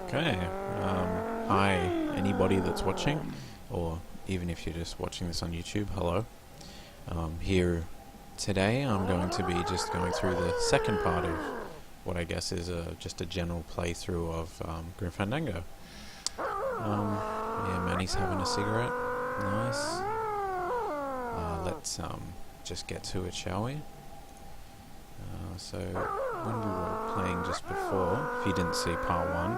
Okay, hi anybody that's watching, or even if you're just watching this on YouTube, hello. Here today I'm going to be just going through the second part of what I guess is just a general playthrough of Grim Fandango. Yeah, Manny's having a cigarette, nice. Let's just get to it, shall we? So when we were playing just before, if you didn't see part one,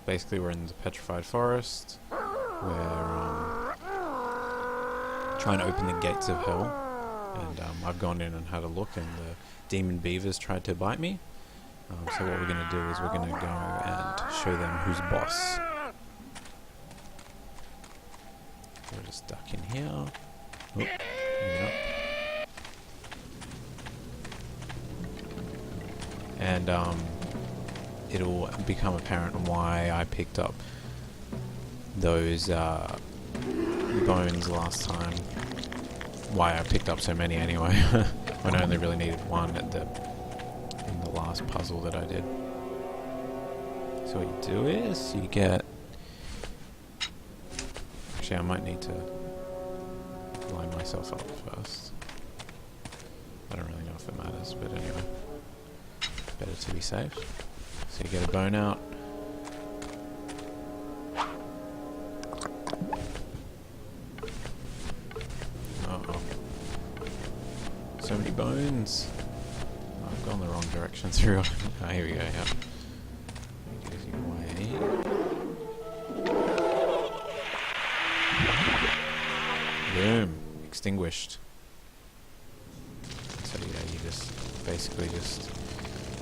basically we're in the petrified forest. We're trying to open the gates of hell, and I've gone in and had a look, and the demon beavers tried to bite me. So what we're going to do is we're going to go and show them who's boss. We're just stuck in here. Oh, yeah. And it'll become apparent why I picked up those bones last time. Why I picked up so many anyway, when I only really needed one in the last puzzle that I did. So what you do is you get... Actually, I might need to line myself up first. I don't really know if it matters, but anyway. Better to be safe. So you get a bone out. Uh-oh. So many bones. Oh, I've gone the wrong direction through. Oh, here we go, yeah. Easy way. Boom. Extinguished. So yeah, you just basically just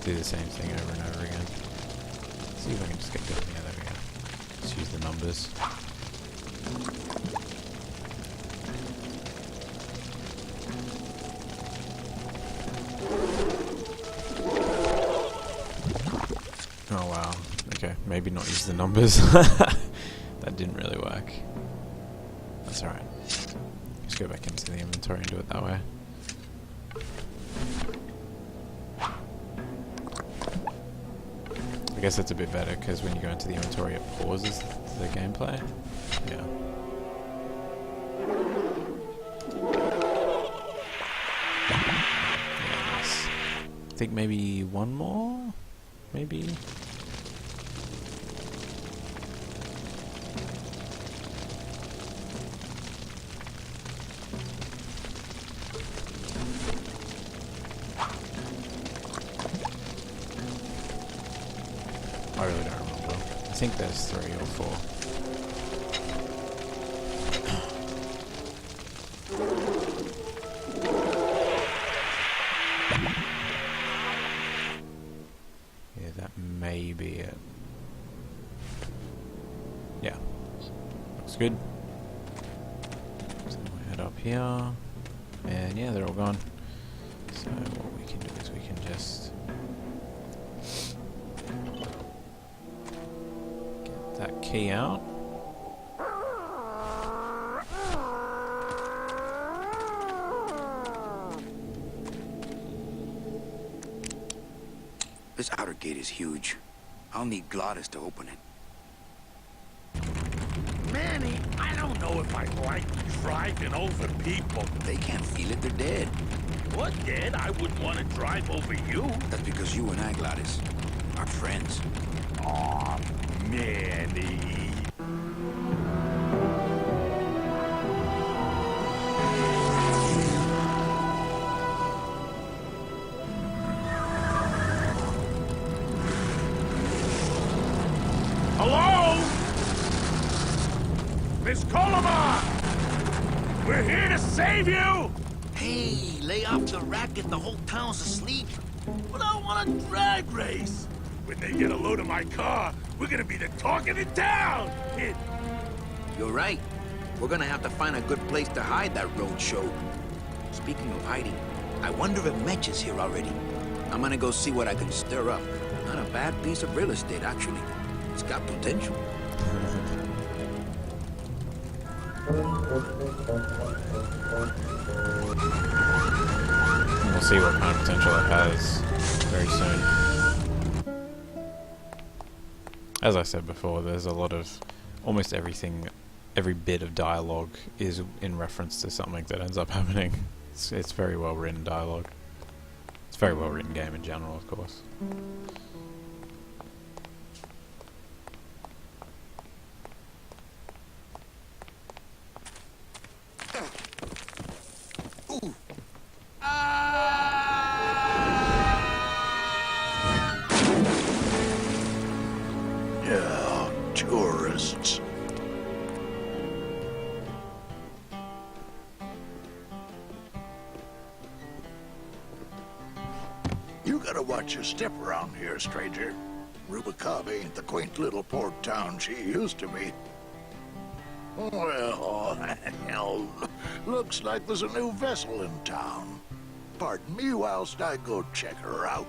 do the same thing over and over again. Let's see if I can just get going. Yeah, there we go. Just use the numbers. Oh wow. Okay, maybe not use the numbers. That didn't really work. That's alright. Just go back into the inventory and do it that way. I guess that's a bit better, because when you go into the inventory it pauses the gameplay. Yeah. Yeah, nice. I think maybe one more? Maybe? I really don't remember. I think there's 3 or 4. Yeah, that may be it. Yeah. Looks good. So we'll head up here. And yeah, they're all gone. So what we can do is we can just... that key out. This outer gate is huge. I'll need Glottis to open it. Manny, I don't know if I like driving over people. They can't feel it, they're dead. What, dead? I wouldn't want to drive over you. That's because you and I, Glottis, are friends. Aw, Manny. Hello? Miss Colomar! We're here to save you! Hey, lay off the racket, the whole town's asleep. But I want a drag race. When they get a load of my car, we're gonna be the talk of the town! You're right. We're gonna have to find a good place to hide that road show. Speaking of hiding, I wonder if Mitch is here already. I'm gonna go see what I can stir up. Not a bad piece of real estate, actually. It's got potential. We'll see what kind of potential it has very soon. As I said before, there's a lot of almost everything, every bit of dialogue is in reference to something that ends up happening. It's very well written dialogue. It's a very well written game in general, of course. Yeah, tourists. You gotta watch your step around here, stranger. Rubicava ain't the quaint little port town she used to be. Well, hell, looks like there's a new vessel in town. Pardon me whilst I go check her out.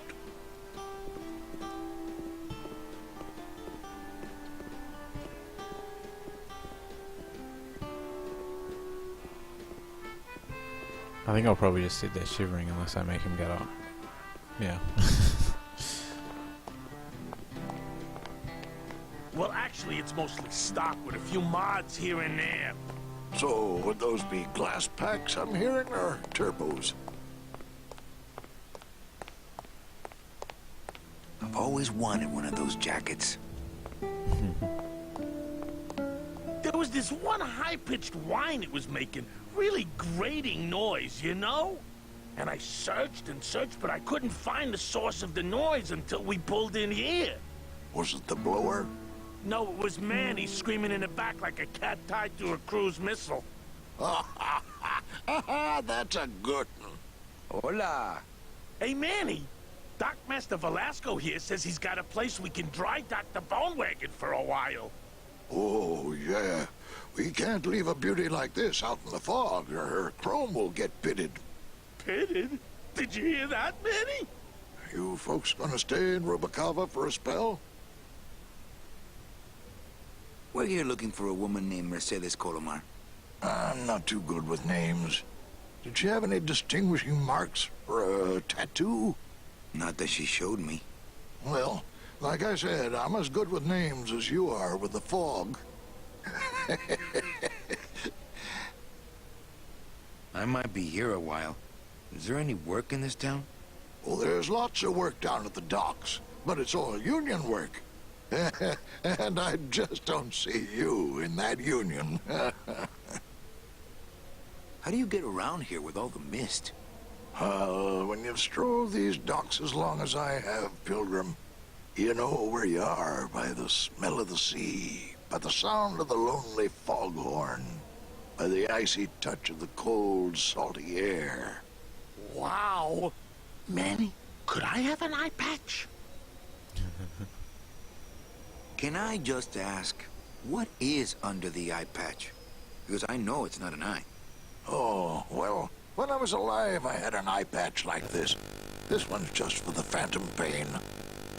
I think I'll probably just sit there shivering unless I make him get up. Yeah. Well, actually, it's mostly stock with a few mods here and there. So, would those be glass packs I'm hearing, or turbos? I've always wanted one of those jackets. There was this one high-pitched whine it was making, really grating noise, you know? And I searched and searched, but I couldn't find the source of the noise until we pulled in here. Was it the blower? No, it was Manny screaming in the back like a cat tied to a cruise missile. That's a good one. Hola. Hey, Manny, Dockmaster Velasco here says he's got a place we can dry dock the bone wagon for a while. Oh, yeah. We can't leave a beauty like this out in the fog, or her chrome will get pitted. Pitted? Did you hear that, Manny? You folks gonna stay in Rubicava for a spell? We're here looking for a woman named Mercedes Colomar. I'm not too good with names. Did she have any distinguishing marks or a tattoo? Not that she showed me. Well, like I said, I'm as good with names as you are with the fog. I might be here a while. Is there any work in this town? Well, there's lots of work down at the docks, but it's all union work. And I just don't see you in that union. How do you get around here with all the mist? When you've strolled these docks as long as I have, Pilgrim, you know where you are by the smell of the sea, by the sound of the lonely foghorn, by the icy touch of the cold, salty air. Wow. Manny, could I have an eye patch? Can I just ask, what is under the eye patch? Because I know it's not an eye. Oh, well, when I was alive, I had an eye patch like this. This one's just for the phantom pain.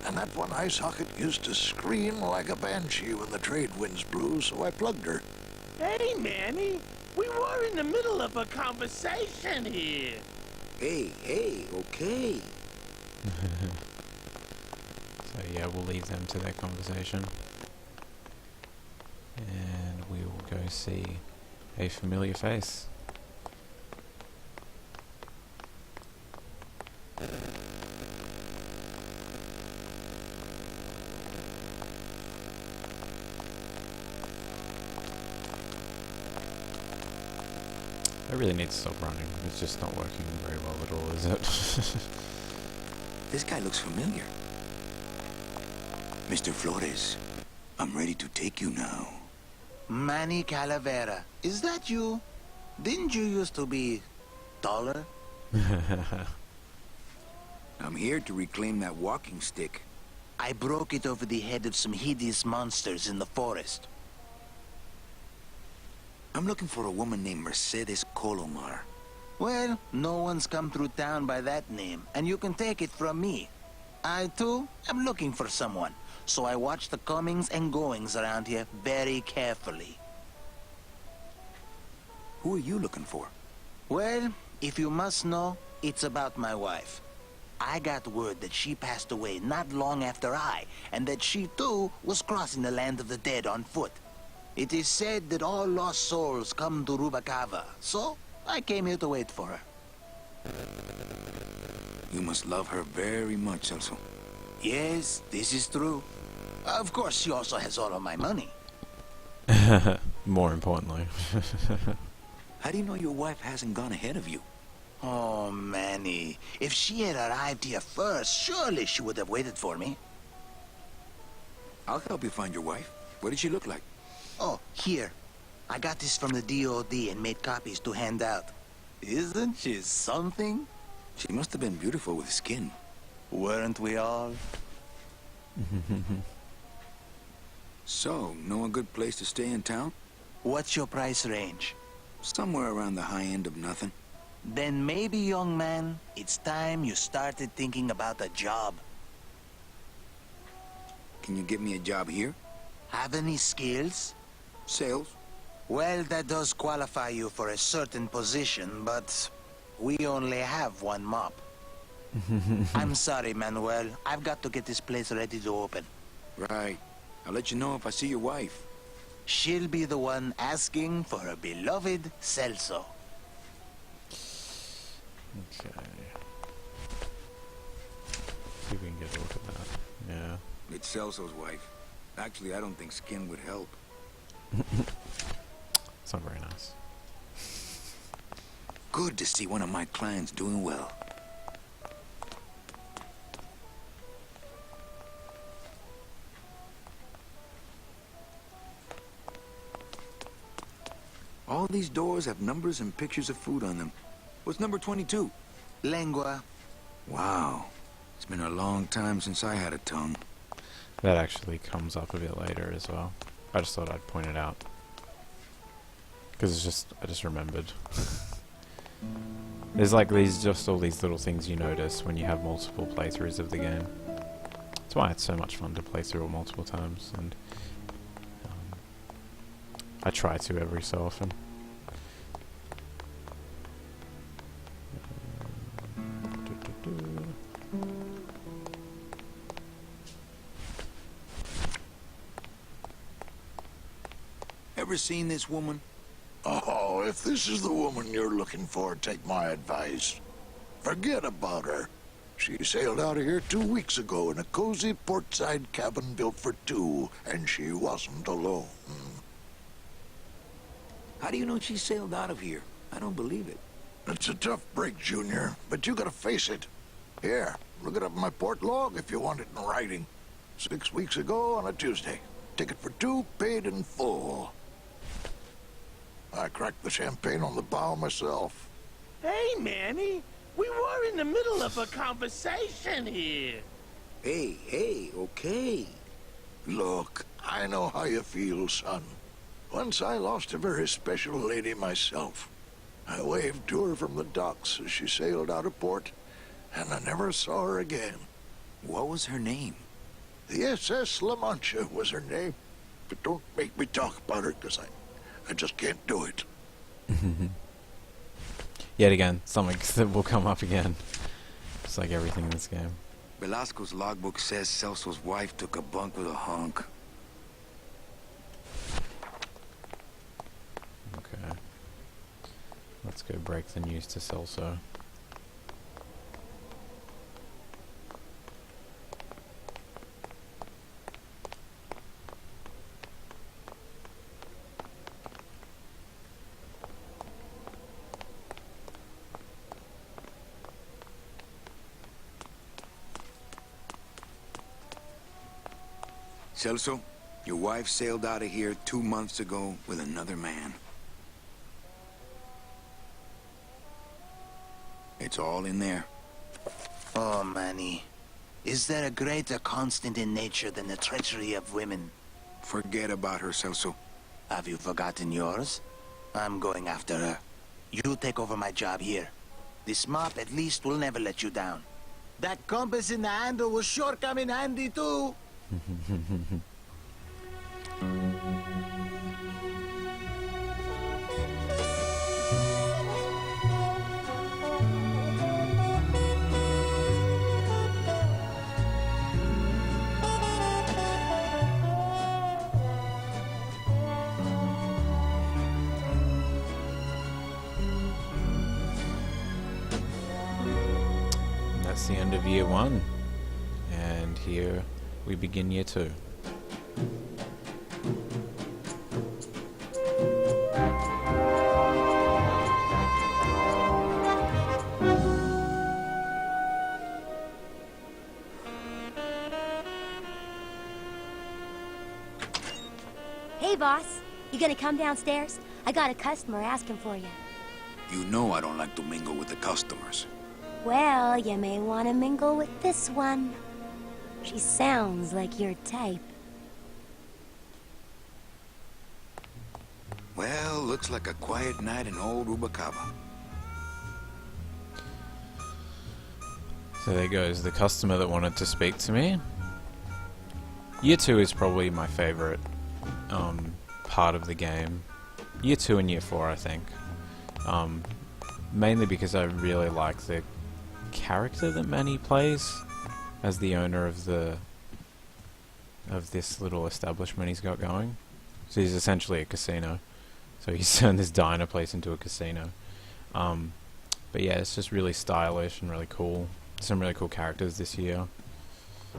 And that one eye socket used to scream like a banshee when the trade winds blew, so I plugged her. Hey, Manny, we were in the middle of a conversation here. Hey, okay. So yeah, we'll leave them to their conversation. And we will go see a familiar face. I really need to stop running. It's just not working very well at all, is it? This guy looks familiar. Mr. Flores, I'm ready to take you now. Manny Calavera, is that you? Didn't you used to be taller? I'm here to reclaim that walking stick. I broke it over the head of some hideous monsters in the forest. I'm looking for a woman named Mercedes Colomar. Well, no one's come through town by that name, and you can take it from me. I, too, am looking for someone, so I watch the comings and goings around here very carefully. Who are you looking for? Well, if you must know, it's about my wife. I got word that she passed away not long after and that she too was crossing the land of the dead on foot. It is said that all lost souls come to Rubacava, so I came here to wait for her. You must love her very much, Celso. Yes, this is true. Of course, she also has all of my money. More importantly. How do you know your wife hasn't gone ahead of you? Oh, Manny. If she had arrived here first, surely she would have waited for me. I'll help you find your wife. What did she look like? Oh, here. I got this from the DOD and made copies to hand out. Isn't she something? She must have been beautiful with skin. Weren't we all? So, know a good place to stay in town? What's your price range? Somewhere around the high end of nothing. Then maybe, young man, it's time you started thinking about a job. Can you give me a job here? Have any skills? Sales? Well, that does qualify you for a certain position, but we only have one mop. I'm sorry, Manuel. I've got to get this place ready to open. Right. I'll let you know if I see your wife. She'll be the one asking for her beloved Celso. Okay. See if we can get a look at that. Yeah. It's Celso's wife. Actually, I don't think skin would help. It's not very nice. Good to see one of my clients doing well. All these doors have numbers and pictures of food on them. What's number 22? Lengua. Wow. It's been a long time since I had a tongue. That actually comes up a bit later as well. I just thought I'd point it out. Because I just remembered. There's like all these little things you notice when you have multiple playthroughs of the game. That's why it's so much fun to play through it multiple times, and I try to every so often. Ever seen this woman? Oh, if this is the woman you're looking for, take my advice. Forget about her. She sailed out of here 2 weeks ago in a cozy portside cabin built for two, and she wasn't alone. How do you know she sailed out of here? I don't believe it. It's a tough break, Junior, but you gotta face it. Here, look it up in my port log if you want it in writing. 6 weeks ago on a Tuesday. Ticket for two, paid in full. I cracked the champagne on the bow myself. Hey, Manny. We were in the middle of a conversation here. Hey, okay. Look, I know how you feel, son. Once I lost a very special lady myself. I waved to her from the docks as she sailed out of port, and I never saw her again. What was her name? The SS La Mancha was her name. But don't make me talk about her, because I just can't do it. Yet again, something that will come up again. Just like everything in this game. Velasco's logbook says Celso's wife took a bunk with a hunk. Okay. Let's go break the news to Celso. Celso, your wife sailed out of here 2 months ago with another man. It's all in there. Oh, Manny. Is there a greater constant in nature than the treachery of women? Forget about her, Celso. Have you forgotten yours? I'm going after her. You take over my job here. This mop at least will never let you down. That compass in the handle will sure come in handy too. that's the end of year 1. And here we begin year 2. Hey, boss. You gonna come downstairs? I got a customer asking for you. You know I don't like to mingle with the customers. Well, you may want to mingle with this one. She sounds like your type. Well, looks like a quiet night in old Rubacava. So there goes the customer that wanted to speak to me. Year 2 is probably my favorite part of the game. Year 2 and year 4, I think. Mainly because I really like the character that Manny plays as the owner of this little establishment he's got going. So he's essentially a casino. So he's turned this diner place into a casino. But yeah, it's just really stylish and really cool. Some really cool characters this year.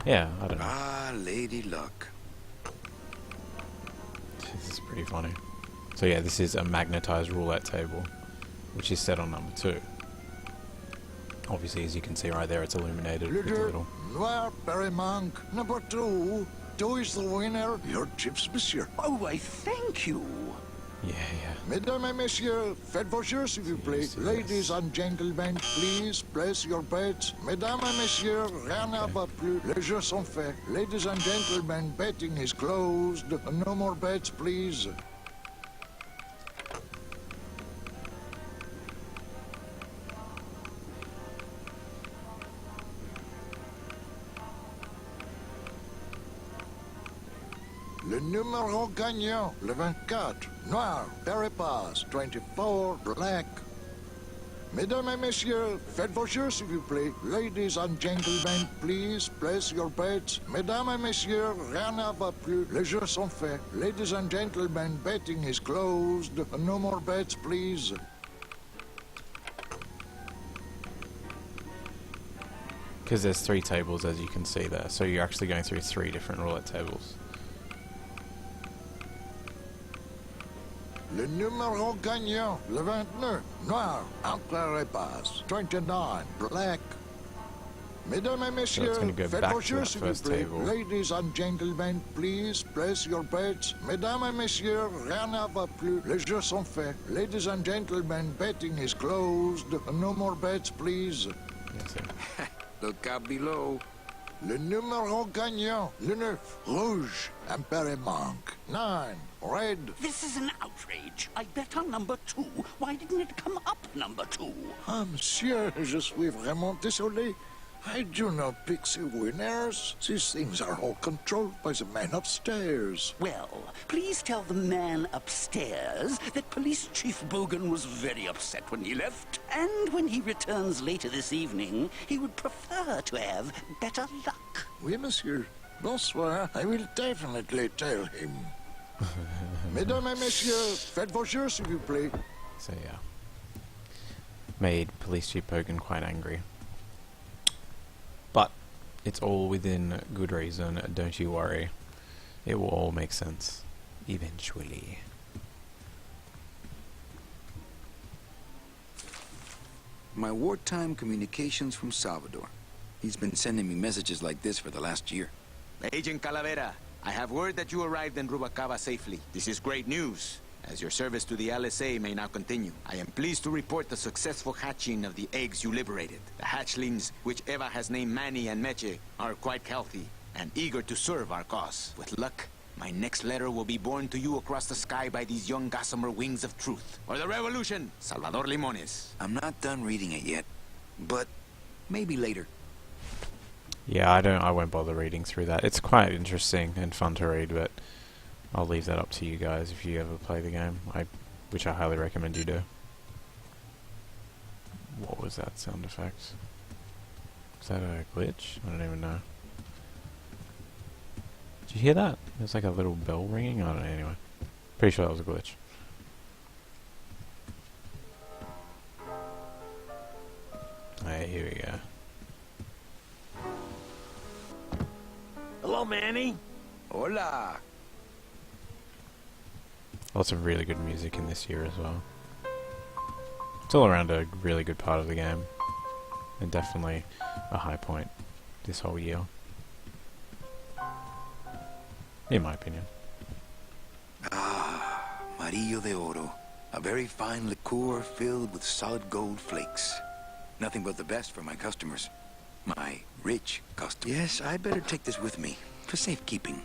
Yeah, I don't know. Ah, Lady Luck. This is pretty funny. So yeah, this is a magnetized roulette table, which is set on number 2. Obviously, as you can see right there, it's illuminated with a little... Noir, Berrymonk, number 2. 2 is the winner. Your chips, monsieur. Oh, I thank you. Yeah. Mesdames et messieurs, faites vos jeux, s'il vous plaît. Yes. Ladies and gentlemen, please place your bets. Mesdames et messieurs, rien ne va plus. Les jeux sont faits. Ladies and gentlemen, betting is closed. No more bets, please. Le numéro gagnant, le 24, noir, Peripass, 24, black. Mesdames et messieurs, faites vos jeux, s'il vous plaît. Ladies and gentlemen, please place your bets. Mesdames et messieurs, rien ne va plus. Les jeux sont faits. Ladies and gentlemen, betting is closed. No more bets, please. Because there's 3 tables, as you can see there. So you're actually going through 3 different roulette tables. Le numéro gagnant, le 29, noir, Peripass, 29, black. Mesdames et messieurs, gonna go faites back vos to jeux, that s'il vous first plaît. table. Ladies and gentlemen, please place your bets. Mesdames et messieurs, rien ne va plus. Les jeux sont faits. Ladies and gentlemen, betting is closed. No more bets, please. Yes, yeah. Look out below. Le numéro gagnant, le 9, rouge, Perimonk, 9, red. This is an outrage. I bet on number 2. Why didn't it come up number 2? Ah, monsieur, je suis vraiment désolé. I do not pick the winners. These things are all controlled by the man upstairs. Well, please tell the man upstairs that Police Chief Bogan was very upset when he left. And when he returns later this evening, he would prefer to have better luck. Oui, monsieur. Bonsoir. I will definitely tell him. Mesdames et messieurs, faites vos jeux, s'il vous plaît. So yeah. Made Police Chief Bogan quite angry. But it's all within good reason, don't you worry. It will all make sense. Eventually. My wartime communications from Salvador. He's been sending me messages like this for the last year. Agent Calavera, I have word that you arrived in Rubacava safely. This is great news, as your service to the LSA may now continue. I am pleased to report the successful hatching of the eggs you liberated. The hatchlings, which Eva has named Manny and Meche, are quite healthy and eager to serve our cause. With luck, my next letter will be borne to you across the sky by these young gossamer wings of truth. For the revolution, Salvador Limones. I'm not done reading it yet, but maybe later. Yeah, I won't bother reading through that. It's quite interesting and fun to read, but I'll leave that up to you guys if you ever play the game, which I highly recommend you do. What was that sound effect? Was that a glitch? I don't even know. Did you hear that? There's like a little bell ringing? I don't know, anyway. Pretty sure that was a glitch. Alright, here we go. Hello, Manny. Hola. Lots of really good music in this year as well. It's all around a really good part of the game, and definitely a high point this whole year, in my opinion. Ah, Marillo de Oro. A very fine liqueur filled with solid gold flakes. Nothing but the best for my customers. My rich customers. Yes, I better take this with me for safekeeping.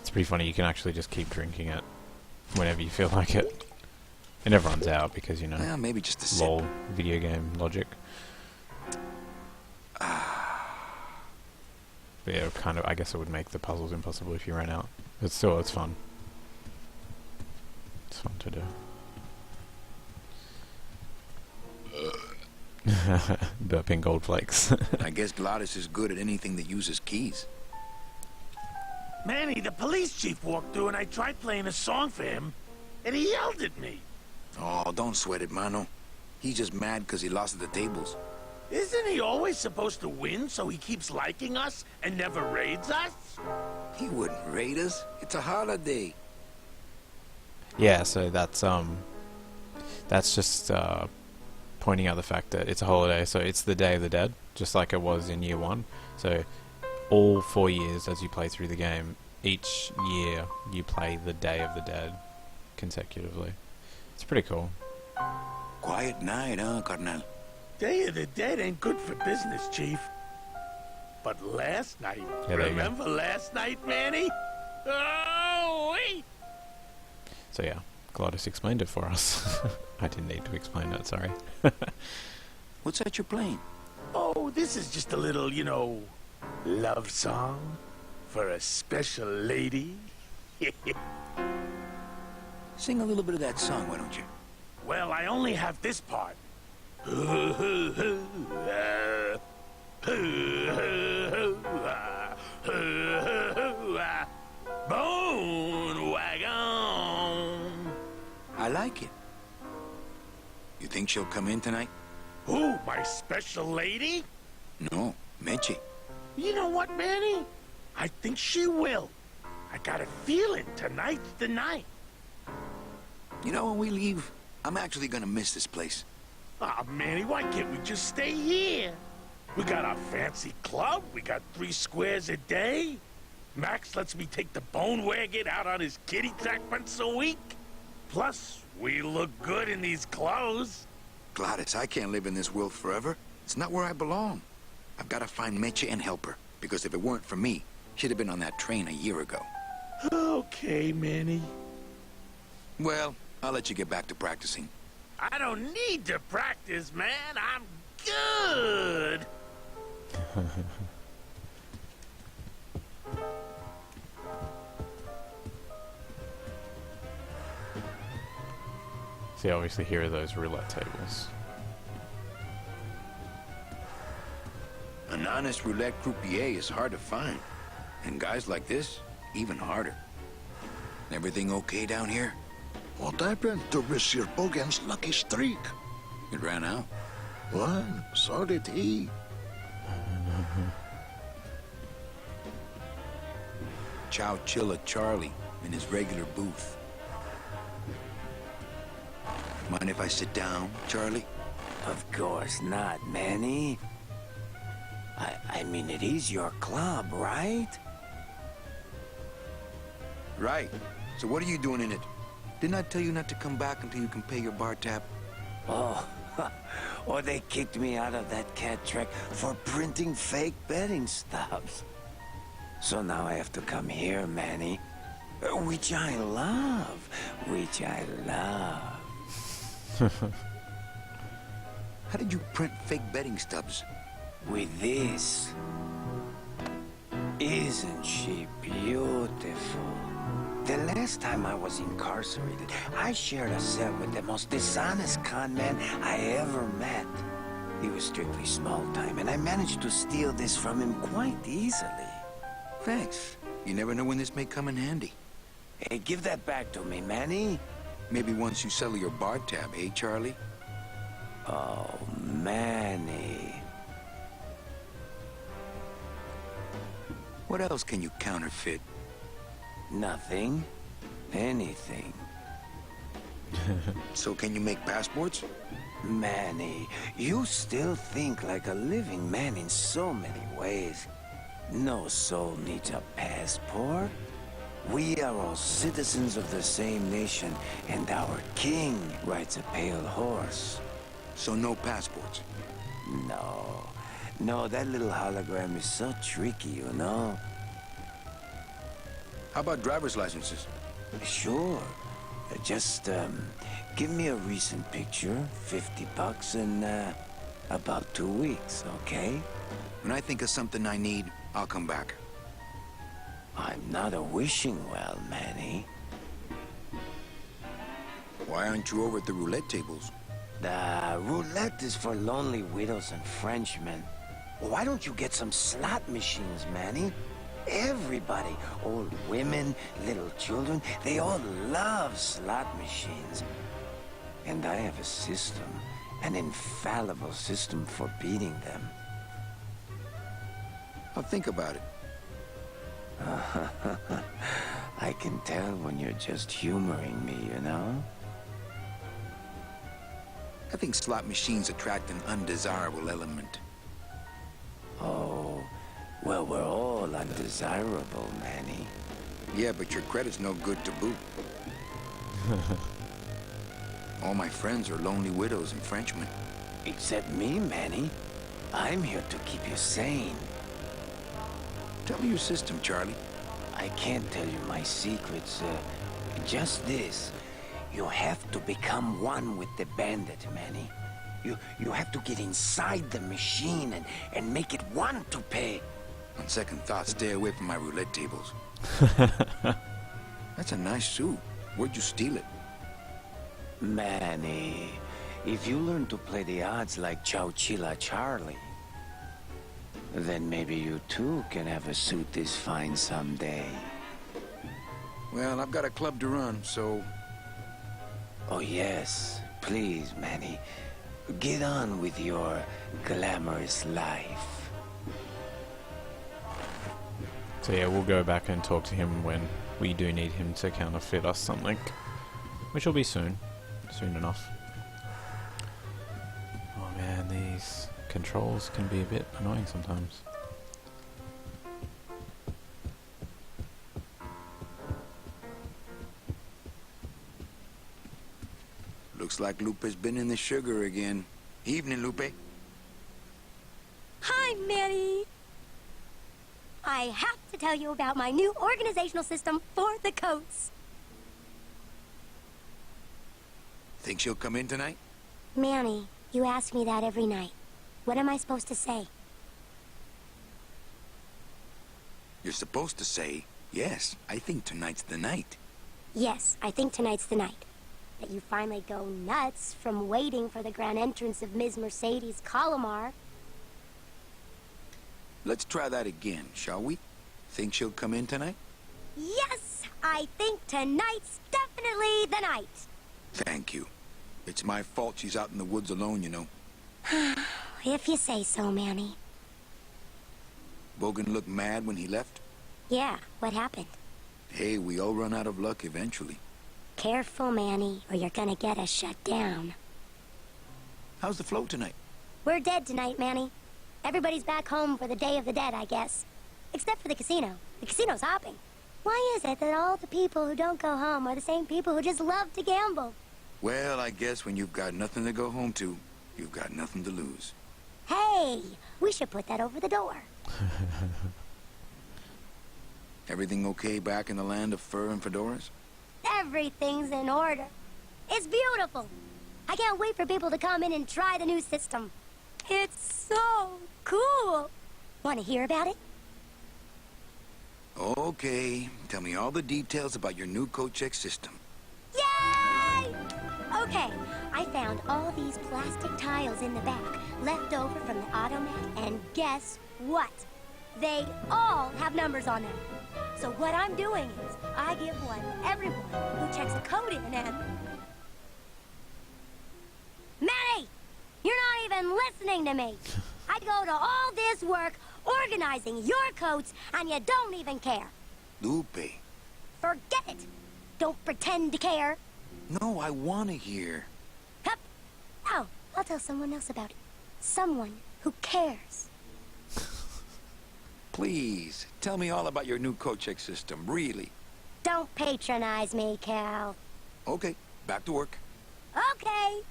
It's pretty funny, you can actually just keep drinking it whenever you feel like it. It never runs out because, you know, Well, maybe just a sip. lol, video game logic. But yeah, kind of, I guess it would make the puzzles impossible if you ran out. But still, it's fun. It's fun to do. Burping gold flakes. I guess Gladys is good at anything that uses keys. Manny, the police chief walked through and I tried playing a song for him, and he yelled at me. Oh, don't sweat it, Mano. He's just mad because he lost at the tables. Isn't he always supposed to win so he keeps liking us and never raids us? He wouldn't raid us. It's a holiday. Yeah, so that's just pointing out the fact that it's a holiday, so it's the Day of the Dead, just like it was in year 1. So all 4 years as you play through the game, each year you play the Day of the Dead consecutively. It's pretty cool. Quiet night, huh, Carnal? Day of the Dead ain't good for business, Chief. But last night, Yeah, there you go. remember last night, Manny? Oh, wait! So yeah, Gladys explained it for us. I didn't need to explain it, sorry. What's that you're playing? Oh, this is just a little, you know, love song for a special lady. Sing a little bit of that song, why don't you? Well, I only have this part. Bone wagon. I like it. You think she'll come in tonight? Who, my special lady? No, Meche. You know what, Manny? I think she will. I got a feeling tonight's the night. You know, when we leave, I'm actually gonna miss this place. Ah, Manny, why can't we just stay here? We got our fancy club, we got 3 squares a day. Max lets me take the bone wagon out on his kitty track once a week. Plus, we look good in these clothes. Gladys, I can't live in this world forever. It's not where I belong. I've got to find Meche and help her, because if it weren't for me, she'd have been on that train a year ago. Okay, Manny. Well, I'll let you get back to practicing. I don't need to practice, man. I'm good. See, obviously here are those roulette tables. An honest roulette croupier is hard to find. And guys like this, even harder. Everything okay down here? What happened to Monsieur Bogan's lucky streak? It ran out. Well, so did he. Chow Chilla Charlie in his regular booth. Mind if I sit down, Charlie? Of course not, Manny. I mean, it is your club, right? Right. So what are you doing in it? Didn't I tell you not to come back until you can pay your bar tab? Oh, or they kicked me out of that cat track for printing fake betting stubs. So now I have to come here, Manny. Which I love. Which I love. How did you print fake betting stubs? With this. Isn't she beautiful? The last time I was incarcerated, I shared a cell with the most dishonest con man I ever met. He was strictly small time, and I managed to steal this from him quite easily. Thanks. You never know when this may come in handy. Hey, give that back to me, Manny. Maybe once you settle your bar tab, eh, Charlie? Oh, Manny. What else can you counterfeit? Nothing. Anything. So can you make passports? Manny, you still think like a living man in so many ways. No soul needs a passport. We are all citizens of the same nation, and our king rides a pale horse. So no passports? No. No, that little hologram is so tricky, you know? How about driver's licenses? Sure. Just, give me a recent picture, $50 in, about 2 weeks, okay? When I think of something I need, I'll come back. I'm not a wishing well, Manny. Why aren't you over at the roulette tables? The roulette is for lonely widows and Frenchmen. Why don't you get some slot machines, Manny? Everybody, old women, little children, they all love slot machines. And I have a system, an infallible system for beating them. I'll think about it. I can tell when you're just humoring me, you know? I think slot machines attract an undesirable element. Oh, well, we're all undesirable, Manny. Yeah, but your credit's no good to boot. All my friends are lonely widows and Frenchmen. Except me, Manny. I'm here to keep you sane. Tell me your system, Charlie. I can't tell you my secrets. Just this. You have to become one with the bandit, Manny. You have to get inside the machine and make it want to pay. On second thought, stay away from my roulette tables. That's a nice suit. Where'd you steal it? Manny, if you learn to play the odds like Chowchilla Charlie, then maybe you too can have a suit this fine someday. Well, I've got a club to run, so... Oh yes, please, Manny. Get on with your glamorous life. So yeah, we'll go back and talk to him when we do need him to counterfeit us something. Which will be soon. Soon enough. Oh man, these controls can be a bit annoying sometimes. Looks like Lupe's been in the sugar again. Evening, Lupe. Hi, Manny. I have to tell you about my new organizational system for the coats. Think she'll come in tonight? Manny, you ask me that every night. What am I supposed to say? You're supposed to say, yes, I think tonight's the night. Yes, I think tonight's the night. That you finally go nuts from waiting for the grand entrance of Ms. Mercedes Colomar. Let's try that again, shall we? Think she'll come in tonight? Yes, I think tonight's definitely the night. Thank you. It's my fault she's out in the woods alone, you know. If you say so, Manny. Bogan looked mad when he left? Yeah, what happened? Hey, we all run out of luck eventually. Careful, Manny, or you're gonna get us shut down. How's the flow tonight? We're dead tonight, Manny. Everybody's back home for the Day of the Dead, I guess. Except for the casino. The casino's hopping. Why is it that all the people who don't go home are the same people who just love to gamble? Well, I guess when you've got nothing to go home to, you've got nothing to lose. Hey, we should put that over the door. Everything okay back in the land of fur and fedoras? Everything's in order. It's beautiful. I can't wait for people to come in and try the new system. It's so cool. Want to hear about it? Okay, tell me all the details about your new coat check system. Yay! Okay, I found all these plastic tiles in the back, left over from the automat, and guess what? They all have numbers on them. So what I'm doing is, I give one to everyone who checks a code in and... Manny! You're not even listening to me! I'd go to all this work organizing your coats, and you don't even care. Lupe. Forget it. Don't pretend to care. No, I want to hear. Hup. Oh, I'll tell someone else about it. Someone who cares. Please, tell me all about your new coat check system, really. Don't patronize me, Cal. Okay, back to work. Okay.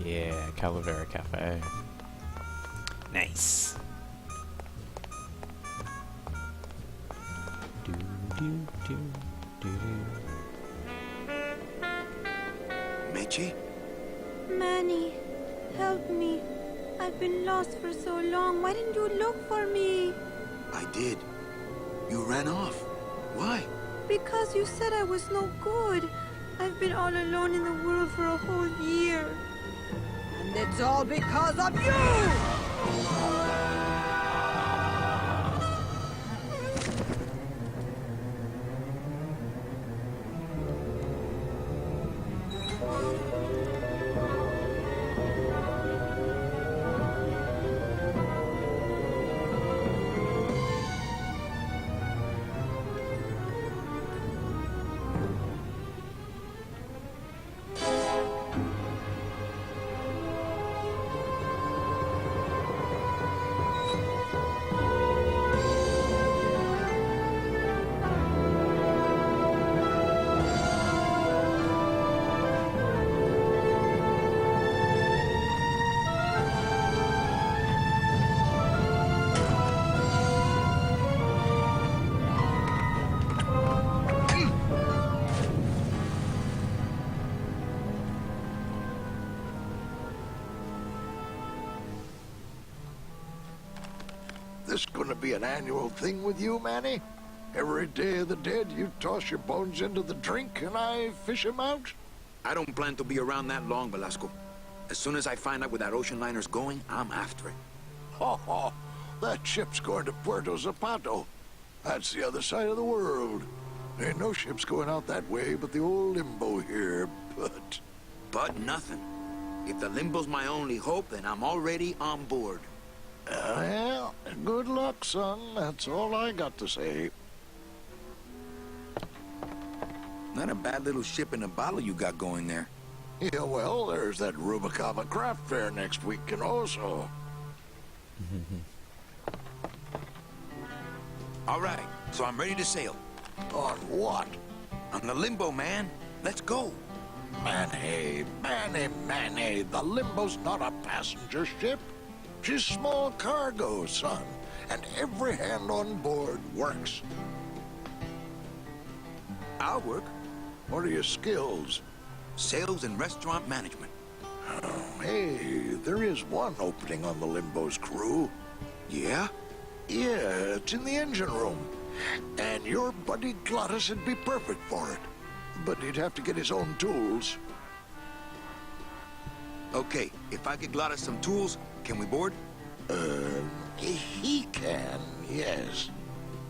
Yeah, Calavera Cafe. Nice. Do, do, do, do, Meche? Manny, help me. I've been lost for so long. Why didn't you look for me? I did. You ran off. Why? Because you said I was no good. I've been all alone in the world for a whole year. And it's all because of you! This gonna be an annual thing with you, Manny? Every Day of the Dead, you toss your bones into the drink and I fish 'em out? I don't plan to be around that long, Velasco. As soon as I find out where that ocean liner's going, I'm after it. Ho ho! That ship's going to Puerto Zapato. That's the other side of the world. Ain't no ships going out that way but the old Limbo here, but... But nothing. If the Limbo's my only hope, then I'm already on board. Well, good luck, son. That's all I got to say. Not a bad little ship in a bottle you got going there. Yeah, well, there's that Rubicava craft fair next week, and also... All right, so I'm ready to sail. On what? On the Limbo, man. Let's go. Manny, the Limbo's not a passenger ship. She's small cargo, son, and every hand on board works. I'll work. What are your skills? Sales and restaurant management. Oh, hey, there is one opening on the Limbo's crew. Yeah? Yeah, it's in the engine room. And your buddy Glottis would be perfect for it. But he'd have to get his own tools. Okay, if I could Glottis some tools, can we board? He can, yes.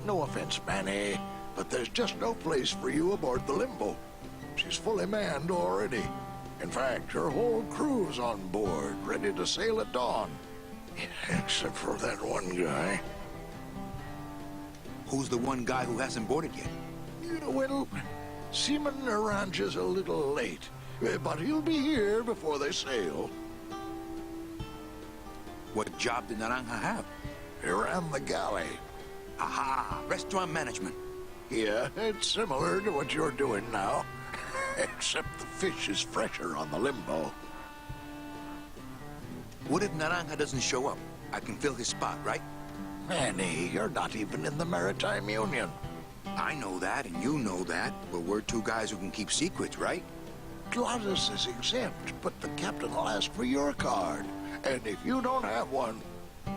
No offense, Manny, but there's just no place for you aboard the Limbo. She's fully manned already. In fact, her whole crew's on board, ready to sail at dawn. Except for that one guy. Who's the one guy who hasn't boarded yet? Well, Seaman Naranja's a little late, but he'll be here before they sail. What job did Naranja have? He ran the galley. Aha! Restaurant management. Yeah, it's similar to what you're doing now. Except the fish is fresher on the Limbo. What if Naranja doesn't show up? I can fill his spot, right? Manny, you're not even in the Maritime Union. I know that, and you know that, but we're two guys who can keep secrets, right? Glottis is exempt, but the captain will ask for your card. And if you don't have one,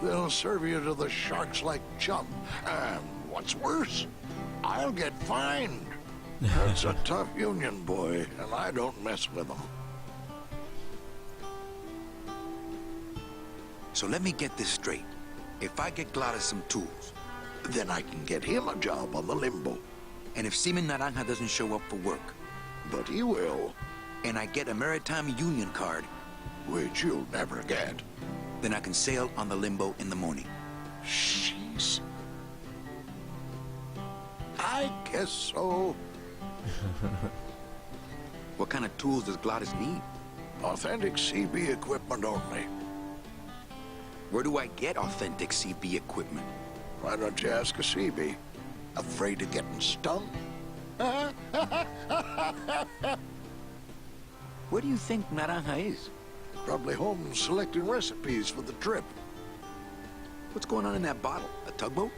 they'll serve you to the sharks like chum. And what's worse, I'll get fined. That's a tough union, boy, and I don't mess with them. So let me get this straight. If I get Glottis some tools, Then I can get him a job on the Limbo. and if Seaman Naranja doesn't show up for work, But he will. and I get a Maritime Union card. Which you'll never get. Then I can sail on the Limbo in the morning. Jeez. I guess so. What kind of tools does Glottis need? Authentic CB equipment only. Where do I get authentic CB equipment? Why don't you ask a CB? Afraid of getting stung? Where do you think Naranja is? Probably home selecting recipes for the trip. What's going on in that bottle? A tugboat?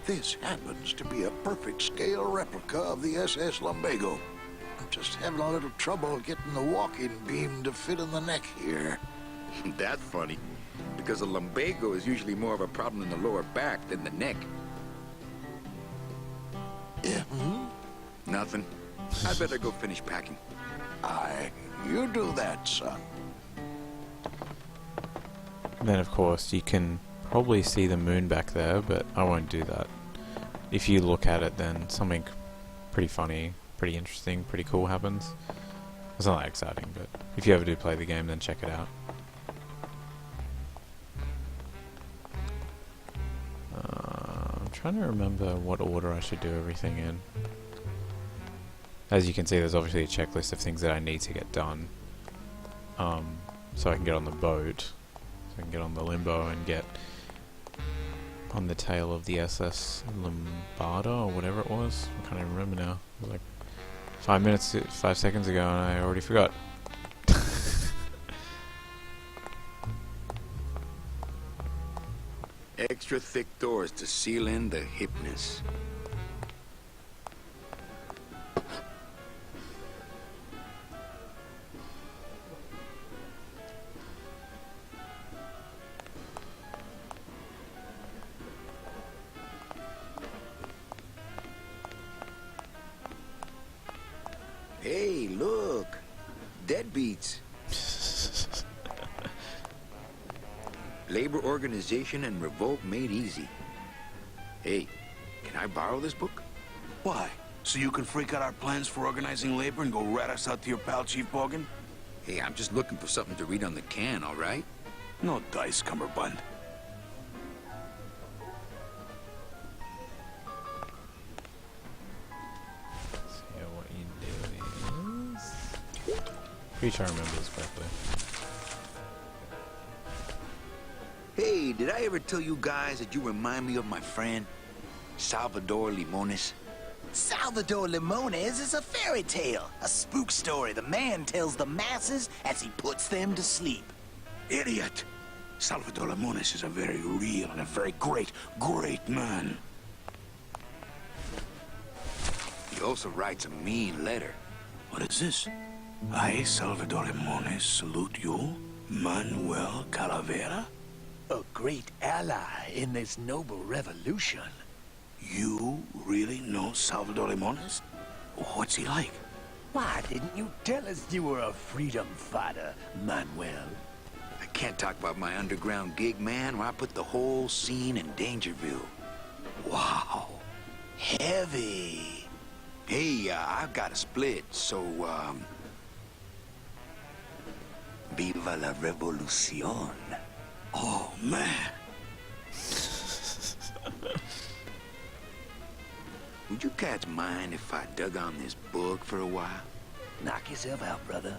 This happens to be a perfect scale replica of the SS Lumbago. I'm just having a little trouble getting the walking beam to fit in the neck here. That's funny, because a lumbago is usually more of a problem in the lower back than the neck. Yeah, Nothing. I better go finish packing. Aye, you do that, son. Then of course you can probably see the moon back there, but I won't do that. If you look at it, then something pretty funny, pretty interesting, pretty cool happens. It's not that exciting, but if you ever do play the game, then check it out. I'm trying to remember what order I should do everything in. As you can see, there's obviously a checklist of things that I need to get done. So I can get on the boat, so I can get on the Limbo and get on the tail of the SS Lombardo or whatever it was. I can't even remember now. It was like 5 seconds ago and I already forgot. Extra thick doors to seal in the hipness. Hey, look. Deadbeats. Labor organization and revolt made easy. Hey, can I borrow this book? Why? So you can freak out our plans for organizing labor and go rat us out to your pal, Chief Bogan? Hey, I'm just looking for something to read on the can, all right? No dice, Cummerbund. So what you do is... Pretty sure I remember this correctly. Hey, did I ever tell you guys that you remind me of my friend, Salvador Limones? Salvador Limones is a fairy tale, a spook story the man tells the masses as he puts them to sleep. Idiot! Salvador Limones is a very real and a very great man. He also writes a mean letter. What is this? I, Salvador Limones, salute you, Manuel Calavera? A great ally in this noble revolution. You really know Salvador Limones? What's he like? Why didn't you tell us you were a freedom fighter, Manuel? I can't talk about my underground gig, man, or I put the whole scene in Dangerville. Wow. Heavy. Hey, I've got a split, so, Viva la revolución. Oh, man. Would you cats mind if I dug on this book for a while? Knock yourself out, brother.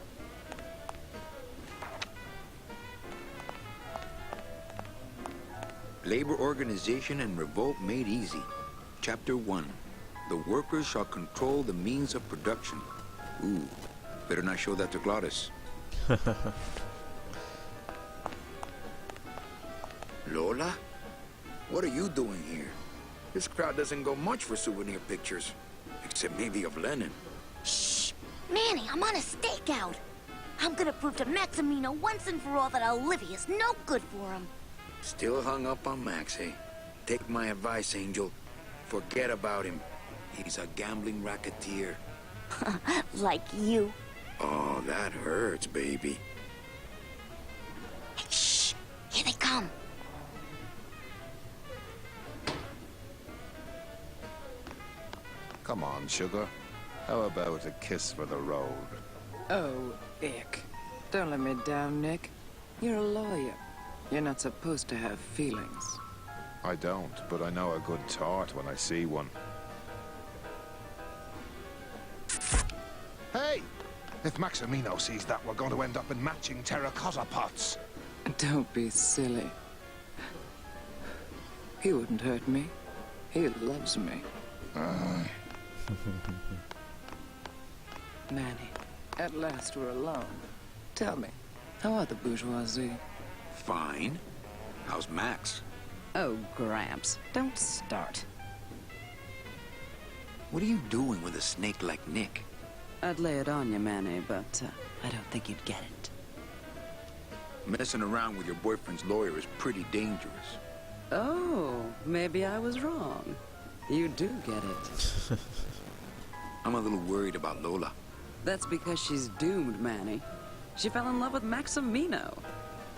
Labor organization and revolt made easy. Chapter 1. The workers shall control the means of production. Ooh, better not show that to Glottis. Lola? What are you doing here? This crowd doesn't go much for souvenir pictures. Except maybe of Lenin. Shh! Manny, I'm on a stakeout. I'm gonna prove to Maximino once and for all that Olivia's no good for him. Still hung up on Max, eh? Take my advice, Angel. Forget about him. He's a gambling racketeer. Like you. Oh, that hurts, baby. Hey, shh! Here they come. Come on, sugar. How about a kiss for the road? Oh, ick. Don't let me down, Nick. You're a lawyer. You're not supposed to have feelings. I don't, but I know a good tart when I see one. Hey! If Maximino sees that, we're going to end up in matching terracotta pots. Don't be silly. He wouldn't hurt me. He loves me. Manny, at last we're alone. Tell me, how are the bourgeoisie? Fine. How's Max? Oh, Gramps, don't start. What are you doing with a snake like Nick? I'd lay it on you, Manny, but I don't think you'd get it. Messing around with your boyfriend's lawyer is pretty dangerous. Oh, maybe I was wrong. You do get it. I'm a little worried about Lola. That's because she's doomed, Manny. She fell in love with Maximino.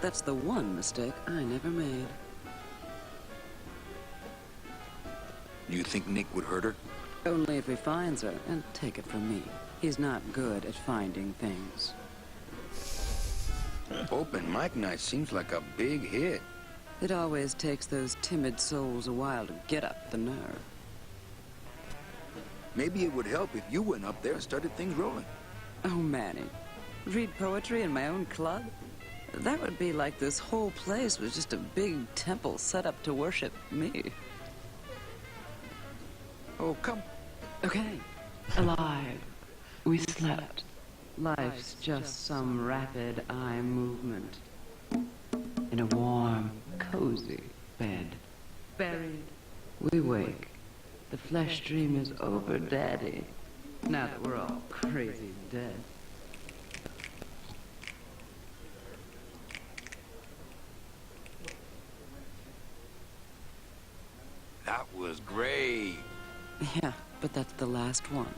That's the one mistake I never made. Do you think Nick would hurt her? Only if he finds her, and take it from me. He's not good at finding things. Open mic night seems like a big hit. It always takes those timid souls a while to get up the nerve. Maybe it would help if you went up there and started things rolling. Oh, Manny. Read poetry in my own club? That would be like this whole place was just a big temple set up to worship me. Oh, come. Okay. Alive. We slept. Life's just some rapid eye movement. In a warm, cozy bed. Buried. We wake. The flesh dream is over, Daddy. Now that we're all crazy dead. That was great. Yeah, but that's the last one.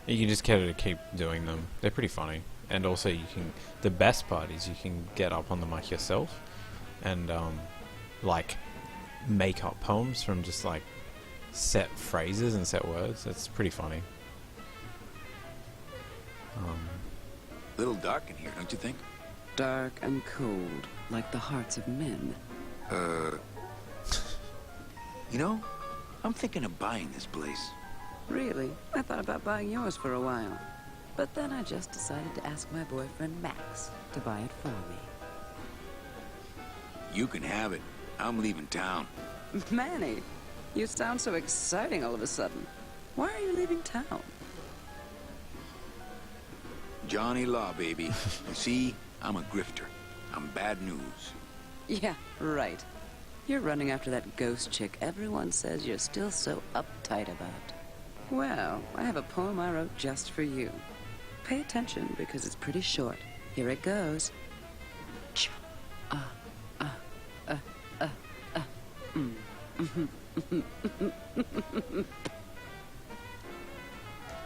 You can just get her to keep doing them. They're pretty funny. And also you can... The best part is you can get up on the mic yourself and, like, make up poems from just, like, set phrases and set words. It's pretty funny. A little dark in here, don't you think? Dark and cold, like the hearts of men. You know, I'm thinking of buying this place. Really? I thought about buying yours for a while. But then I just decided to ask my boyfriend Max to buy it for me. You can have it. I'm leaving town. Manny, you sound so exciting all of a sudden. Why are you leaving town? Johnny Law, baby. You see, I'm a grifter. I'm bad news. Yeah, right. You're running after that ghost chick everyone says you're still so uptight about. Well, I have a poem I wrote just for you. Pay attention because it's pretty short. Here it goes. Ch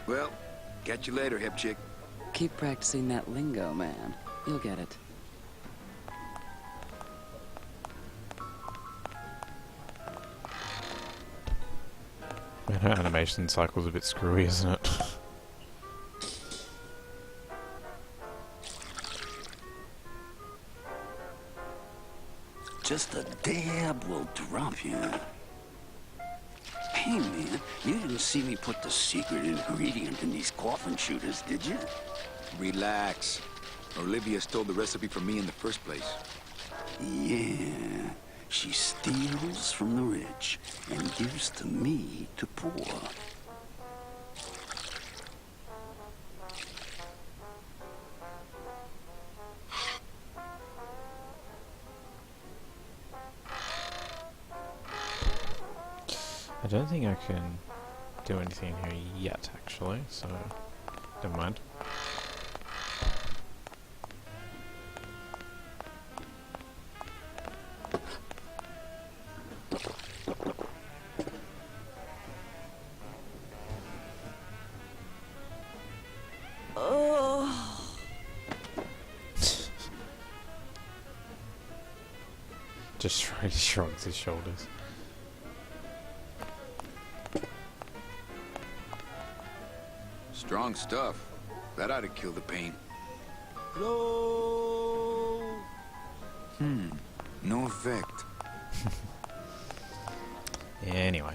Well, catch you later, hip chick. Keep practicing that lingo, man. You'll get it. Man, her animation cycle's a bit screwy, isn't it? Just a dab will drop you. Hey, man, you didn't see me put the secret ingredient in these coffin shooters, did you? Relax. Olivia stole the recipe from me in the first place. Yeah, she steals from the rich and gives to me to poor. I don't think I can do anything here yet, actually, so never mind. Just shrugs his shoulders. Strong stuff. That ought to kill the pain. Hello? No effect. Anyway.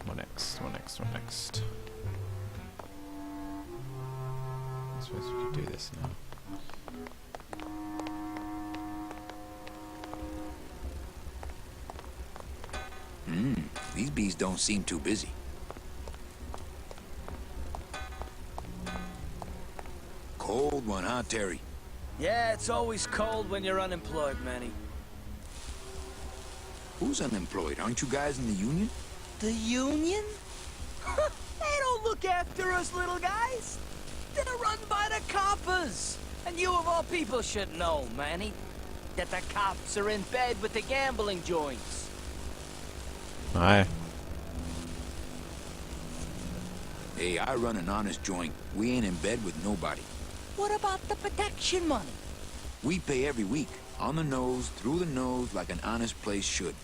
What next? What next? What next? I suppose we could do this now. These bees don't seem too busy. Cold one, huh, Terry? Yeah, it's always cold when you're unemployed, Manny. Who's unemployed? Aren't you guys in the union? The union? They don't look after us little guys. They're run by the coppers. And you of all people should know, Manny, that the cops are in bed with the gambling joints. Aye. Hey, I run an honest joint. We ain't in bed with nobody. What about the protection money? We pay every week. On the nose, through the nose, like an honest place should.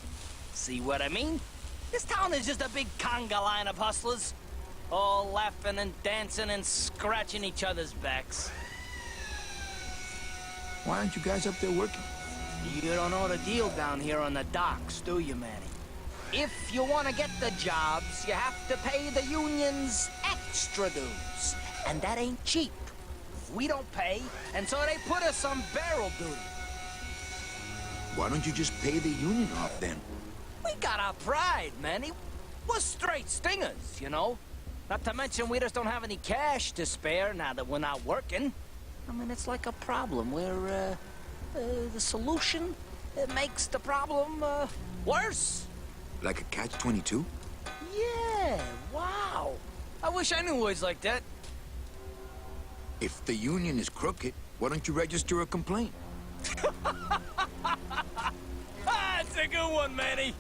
See what I mean? This town is just a big conga line of hustlers. All laughing and dancing and scratching each other's backs. Why aren't you guys up there working? You don't know the deal down here on the docks, do you, Manny? If you want to get the jobs, you have to pay the unions extra dues. And that ain't cheap. We don't pay, and so they put us on barrel duty. Why don't you just pay the union off then? We got our pride, Manny. We're straight stingers, you know? Not to mention we just don't have any cash to spare now that we're not working. I mean, it's like a problem where, the solution, it makes the problem, worse. Like a catch-22? Yeah, wow. I wish I knew words like that. If the union is crooked, why don't you register a complaint? That's a good one, Manny.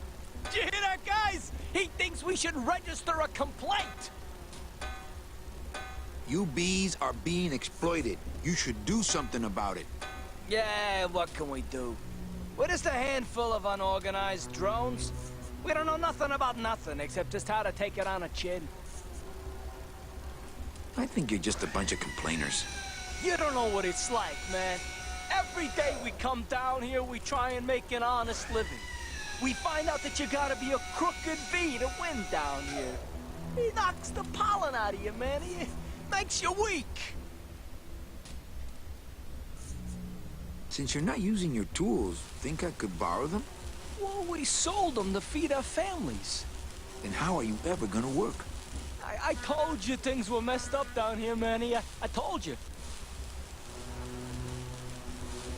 Did you hear that, guys? He thinks we should register a complaint. You bees are being exploited. You should do something about it. Yeah, what can we do? We're just a handful of unorganized drones. We don't know nothing about nothing except just how to take it on a chin. I think you're just a bunch of complainers. You don't know what it's like, man. Every day we come down here, we try and make an honest living. We find out that you gotta be a crooked bee to win down here. He knocks the pollen out of you, man. He makes you weak. Since you're not using your tools, think I could borrow them? Well, we sold them to feed our families. Then how are you ever gonna work? I told you things were messed up down here, Manny. I told you.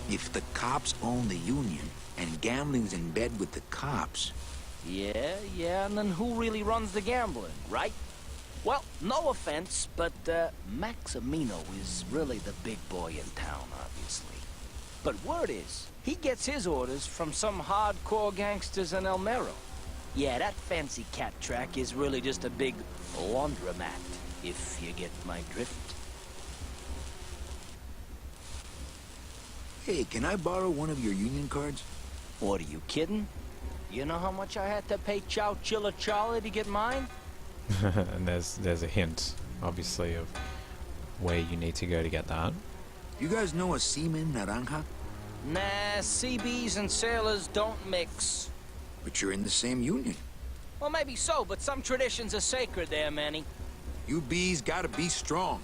If the cops own the union, and gambling's in bed with the cops... Yeah, and then who really runs the gambling, right? Well, no offense, but, Maximino is really the big boy in town, obviously. But word is, he gets his orders from some hardcore gangsters in El Mero. Yeah, that fancy cat track is really just a big laundromat, if you get my drift. Hey, can I borrow one of your union cards? What, are you kidding? You know how much I had to pay Chow Chilla Charlie to get mine? And there's a hint, obviously, of where you need to go to get that. You guys know a seaman naranja? Nah, CBs and sailors don't mix. But you're in the same union. Well, maybe so, but some traditions are sacred there, Manny. You bees gotta be strong.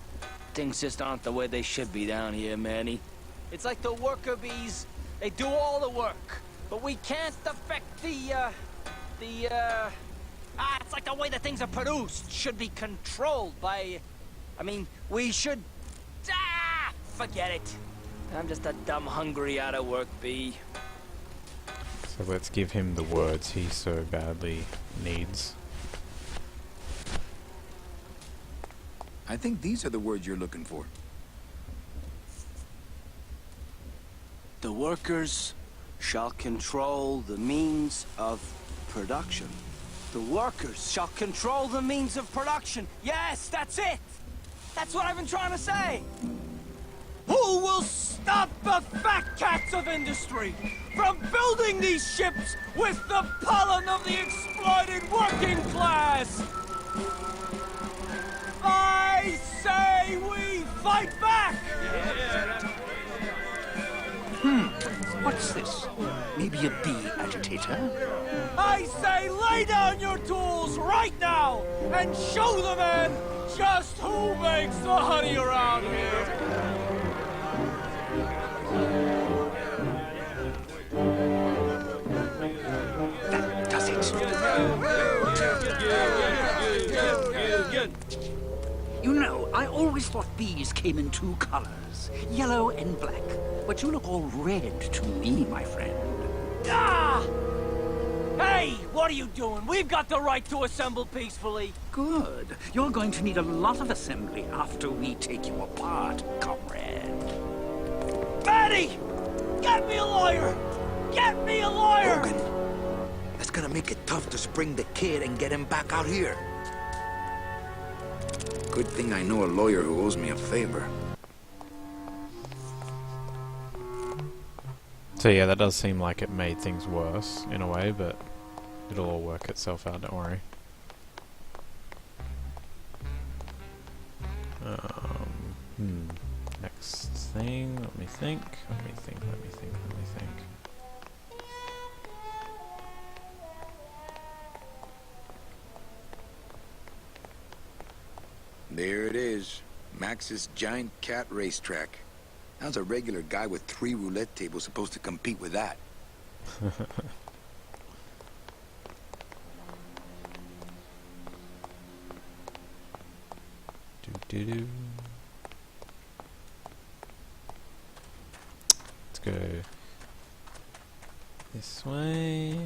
Things just aren't the way they should be down here, Manny. It's like the worker bees. They do all the work, but we can't affect it's like the way that things are produced should be controlled by... I mean, we should... forget it. I'm just a dumb, hungry, out-of-work bee. So let's give him the words he so badly needs. I think these are the words you're looking for. The workers shall control the means of production. The workers shall control the means of production. Yes, that's it! That's what I've been trying to say! Who will stop the fat cats of industry from building these ships with the pollen of the exploited working class. I say we fight back! What's this? Maybe a bee agitator? I say lay down your tools right now and show the men just who makes the honey around here. That does it. You know, I always thought bees came in two colors, yellow and black. But you look all red to me, my friend. Ah! Hey, what are you doing? We've got the right to assemble peacefully. Good. You're going to need a lot of assembly after we take you apart, comrade. Maddie! Get me a lawyer! Get me a lawyer! Logan, that's gonna make it tough to spring the kid and get him back out here. Good thing I know a lawyer who owes me a favor. So yeah, that does seem like it made things worse in a way, but it'll all work itself out, don't worry. Next thing, let me think. There it is. Max's giant cat racetrack. How's a regular guy with 3 roulette tables supposed to compete with that? Let's go this way.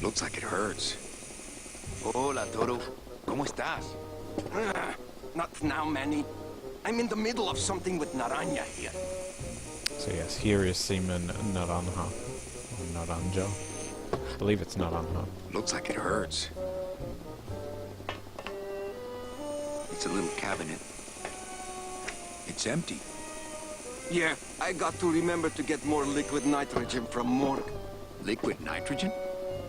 Looks like it hurts. Hola, Toro. ¿Cómo estás? Not now, Manny. I'm in the middle of something with Naranja here. So yes, here is Seaman Naranja. Or Naranja. I believe it's Naranja. Looks like it hurts. It's a little cabinet. It's empty. Yeah, I got to remember to get more liquid nitrogen from Morgue. Liquid nitrogen?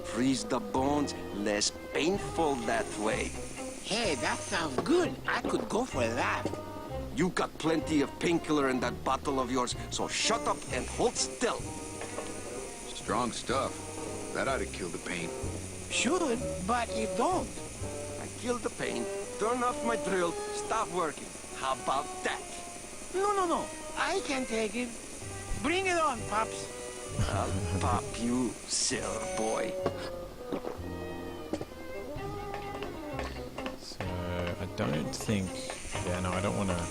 Freeze the bones, less painful that way. Hey, that sounds good. I could go for that. You got plenty of painkiller in that bottle of yours, so shut up and hold still. Strong stuff. That ought to kill the pain. Should, but it don't. I killed the pain, turn off my drill, stop working. How about that? No. I can take it. Bring it on, Pops. I'll pop you, sailor boy. So I don't think... Yeah, no, I don't want to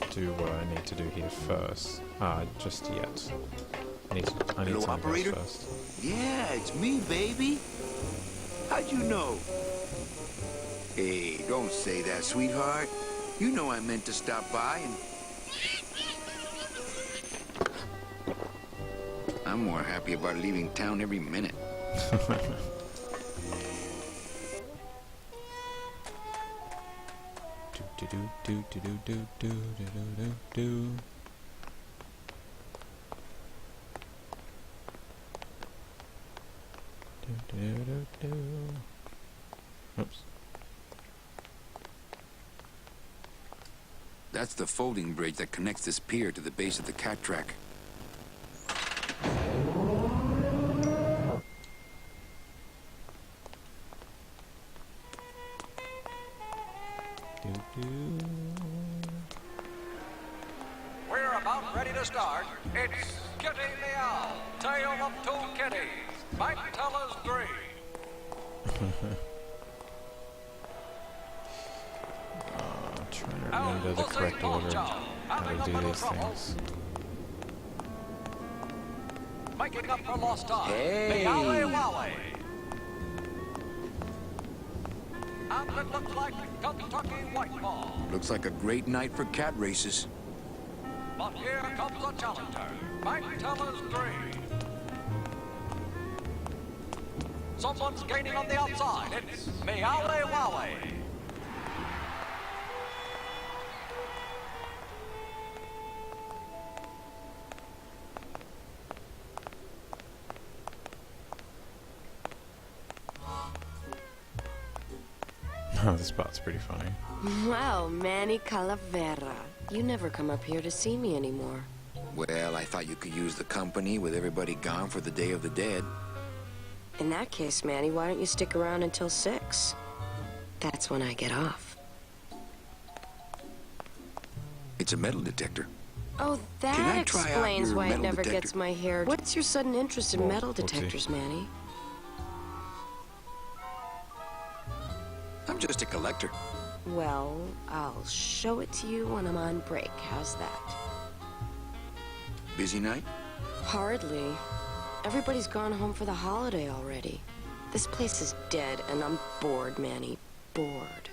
do what I need to do here first. Just yet. I need Hello, some operator? first. Yeah, it's me, baby. How'd you know? Hey, don't say that, sweetheart. You know I meant to stop by and... I'm more happy about leaving town every minute. Oops. That's the folding bridge that connects this pier to the base of the cat track. We're about ready to start. It's Kitty Meow, Tale of Two Kitties, Bank Teller's Dream. Trying to remember the correct order of how to do these things. Making up for lost time. Hey. Meowie Wowie. and it looks like Kentucky Whiteball. Looks like a great night for cat races. But here comes a challenger. Bank tellers 3. Someone's gaining on the outside. It's Meowie Wowie. Oh, this part's pretty funny. Wow, Manny Calavera. You never come up here to see me anymore. Well, I thought you could use the company with everybody gone for the Day of the Dead. In that case, Manny, why don't you stick around until 6? That's when I get off. It's a metal detector. Oh, Can that I try out explains your why it metal never detector? gets my hair. What's your sudden interest in metal whoopsie. detectors, Manny? I'm just a collector. Well, I'll show it to you when I'm on break. How's that? Busy night? Hardly. Everybody's gone home for the holiday already. This place is dead, and I'm bored, Manny. Bored.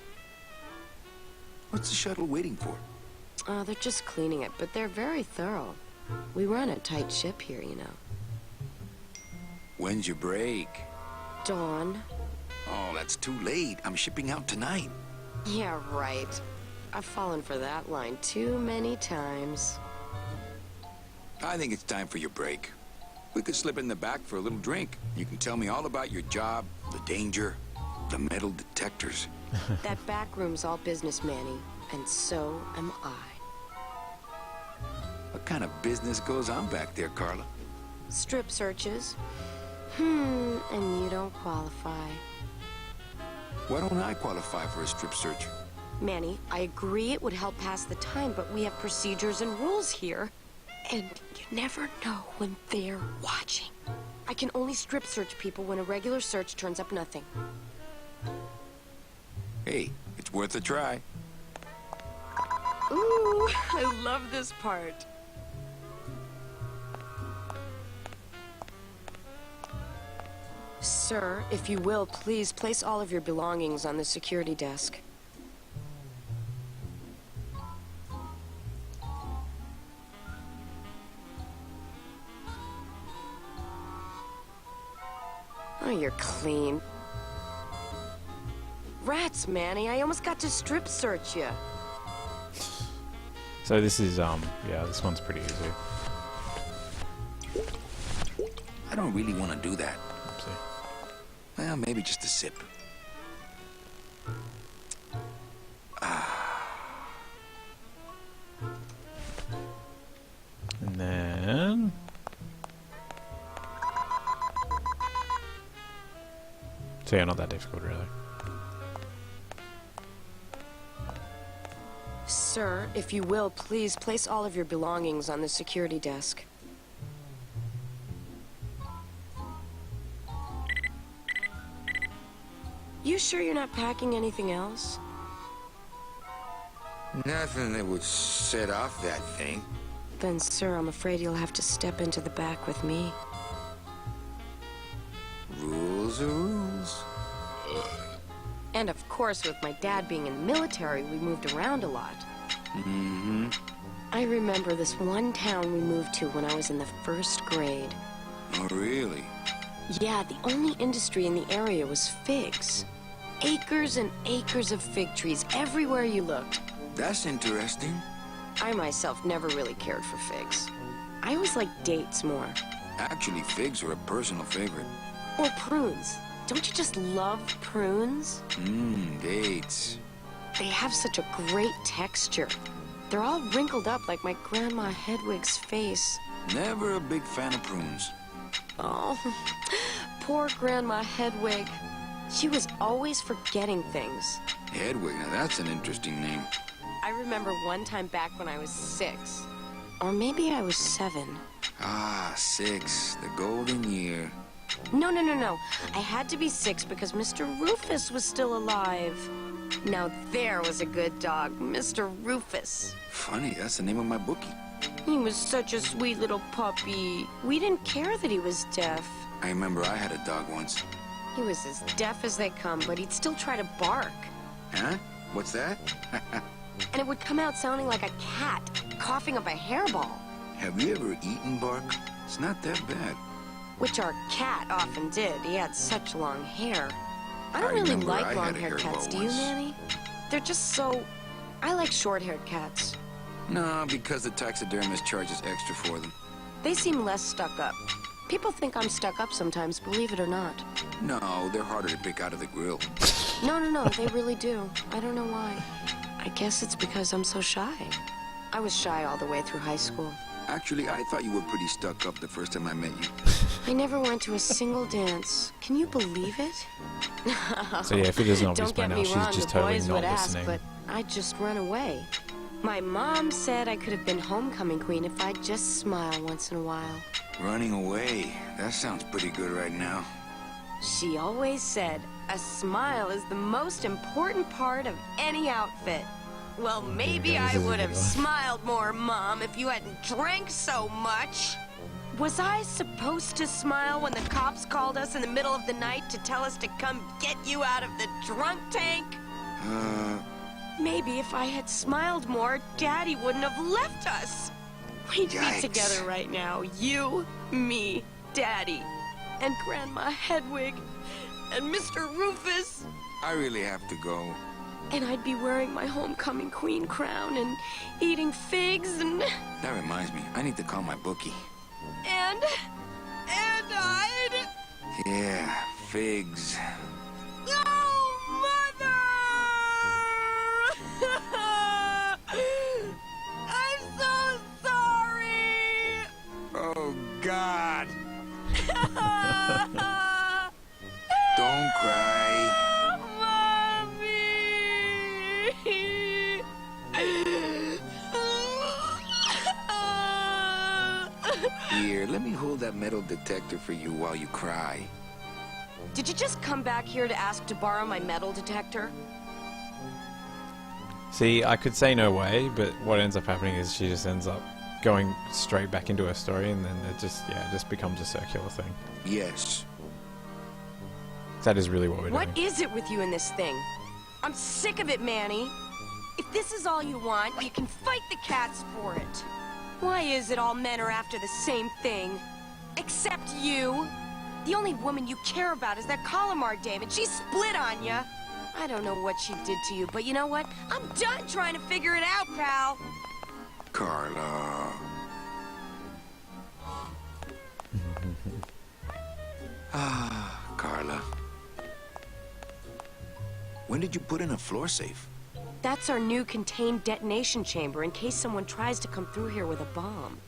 What's the shuttle waiting for? They're just cleaning it, but they're very thorough. We run a tight ship here, you know. When's your break? Dawn. Oh, that's too late. I'm shipping out tonight. Yeah, right. I've fallen for that line too many times. I think it's time for your break. We could slip in the back for a little drink. You can tell me all about your job, the danger, the metal detectors. That back room's all business, Manny, and so am I. What kind of business goes on back there, Carla? Strip searches. And you don't qualify. Why don't I qualify for a strip search? Manny, I agree it would help pass the time, but we have procedures and rules here. And you never know when they're watching. I can only strip search people when a regular search turns up nothing. Hey, it's worth a try. Ooh, I love this part. Sir, if you will, please place all of your belongings on the security desk. Oh, you're clean. Rats, Manny, I almost got to strip search you. So this is, yeah, this one's pretty easy. I don't really want to do that. Oopsie. Well, maybe just a sip. And then... So yeah, not that difficult, really. Sir, if you will, please place all of your belongings on the security desk. You sure you're not packing anything else? Nothing that would set off that thing. Then, sir, I'm afraid you'll have to step into the back with me. Rules are rules. And of course, with my dad being in the military, we moved around a lot. Mm-hmm. I remember this one town we moved to when I was in the 1st grade. Oh, really? Yeah, the only industry in the area was figs. Acres and acres of fig trees everywhere you looked. That's interesting. I myself never really cared for figs. I always liked dates more. Actually, figs are a personal favorite. Or prunes. Don't you just love prunes? Dates. They have such a great texture. They're all wrinkled up like my Grandma Hedwig's face. Never a big fan of prunes. Oh, poor Grandma Hedwig. She was always forgetting things. Hedwig, now that's an interesting name. I remember one time back when I was 6. Or maybe I was 7. Ah, 6. The golden year. No. I had to be 6 because Mr. Rufus was still alive. Now there was a good dog, Mr. Rufus. Funny, that's the name of my bookie. He was such a sweet little puppy. We didn't care that he was deaf. I remember I had a dog once. He was as deaf as they come, but he'd still try to bark. Huh? What's that? And it would come out sounding like a cat, coughing up a hairball. Have you ever eaten bark? It's not that bad. Which our cat often did. He had such long hair. I don't really remember I like had a long-haired hairball cats, do you, once. Manny? They're just so... I like short-haired cats. No, because the taxidermist charges extra for them. They seem less stuck up. People think I'm stuck up sometimes, believe it or not. No, they're harder to pick out of the grill. No, they really do. I don't know why. I guess it's because I'm so shy. I was shy all the way through high school. Actually, I thought you were pretty stuck up the first time I met you. I never went to a single dance. Can you believe it? So yeah, if it isn't obvious Don't by get now, me she's wrong, just the totally boys not would ask, listening. but I'd just run away. My mom said I could have been homecoming queen if I'd just smile once in a while. Running away. That sounds pretty good right now. She always said, a smile is the most important part of any outfit. Well, maybe I would have smiled more, Mom, if you hadn't drank so much. Was I supposed to smile when the cops called us in the middle of the night to tell us to come get you out of the drunk tank? Maybe if I had smiled more, Daddy wouldn't have left us. We'd be together right now. You, me, Daddy, and Grandma Hedwig, and Mr. Rufus. I really have to go. And I'd be wearing my homecoming queen crown and eating figs and... That reminds me, I need to call my bookie. And I'd... Yeah, figs. Oh, Mother! I'm so sorry! Oh, God. Don't cry. Here, let me hold that metal detector for you while you cry. Did you just come back here to ask to borrow my metal detector? See, I could say no way, but what ends up happening is she just ends up going straight back into her story, and then it just becomes a circular thing. Yes. That is really what we're doing. What is it with you in this thing? I'm sick of it, Manny. If this is all you want, you can fight the cats for it. Why is it all men are after the same thing? Except you. The only woman you care about is that Calamar dame, and she split on you. I don't know what she did to you, but you know what? I'm done trying to figure it out, pal. Carla. Carla. When did you put in a floor safe? That's our new contained detonation chamber in case someone tries to come through here with a bomb.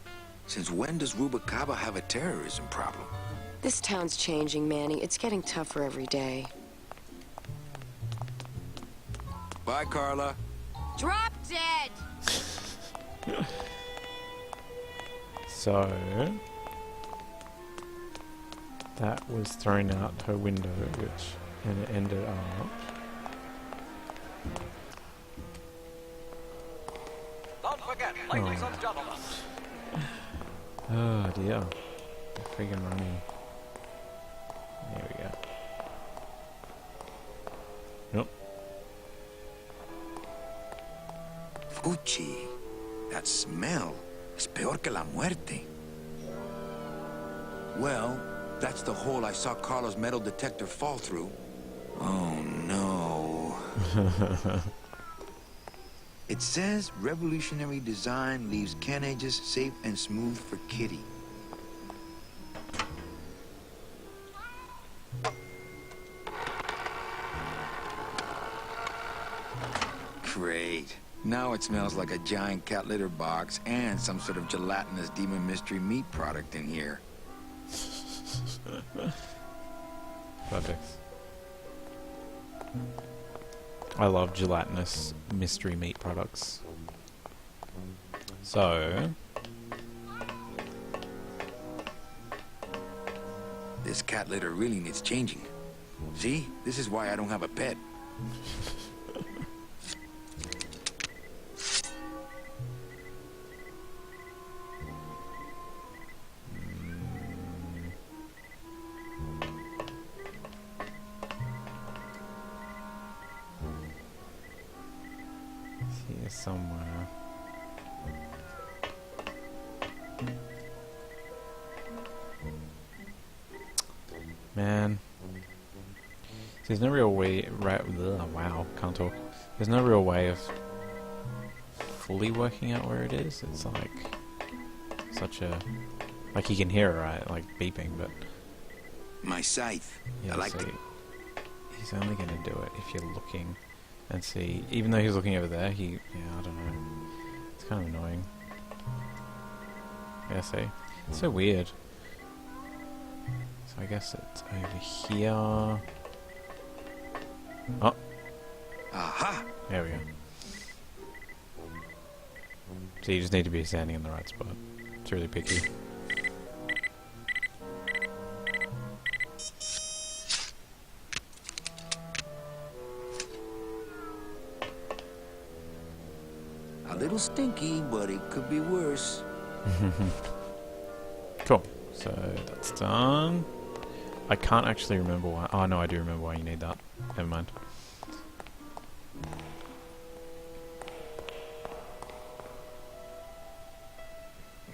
Since when does Rubacaba have a terrorism problem? This town's changing, Manny. It's getting tougher every day. Bye, Carla. Drop dead! So that was thrown out her window, and it ended up. Don't forget, ladies and gentlemen. Oh dear. Friggin' running. There we go. Nope. Fuchi. That smell. Es peor que la muerte. Well, that's the hole I saw Carla's metal detector fall through. Oh no. It says revolutionary design leaves can edges safe and smooth for Kitty. Great. Now it smells like a giant cat litter box and some sort of gelatinous demon mystery meat product in here. Perfect. I love gelatinous mystery meat products. So... This cat litter really needs changing. See? This is why I don't have a pet. here somewhere. Man. There's no real way, wow, can't talk. There's no real way of fully working out where it is. It's like such a, like you can hear it, right? Like beeping, but My scythe. yeah, I like so it. he's only gonna do it if you're looking and see. Even though he's looking over there, yeah, I don't know. It's kind of annoying. Yeah, see, it's so weird. So I guess it's over here. Oh. Aha! There we go. So you just need to be standing in the right spot. It's really picky. A little stinky, but it could be worse. Cool. So that's done. I can't actually remember why. Oh no, I do remember why you need that. Never mind.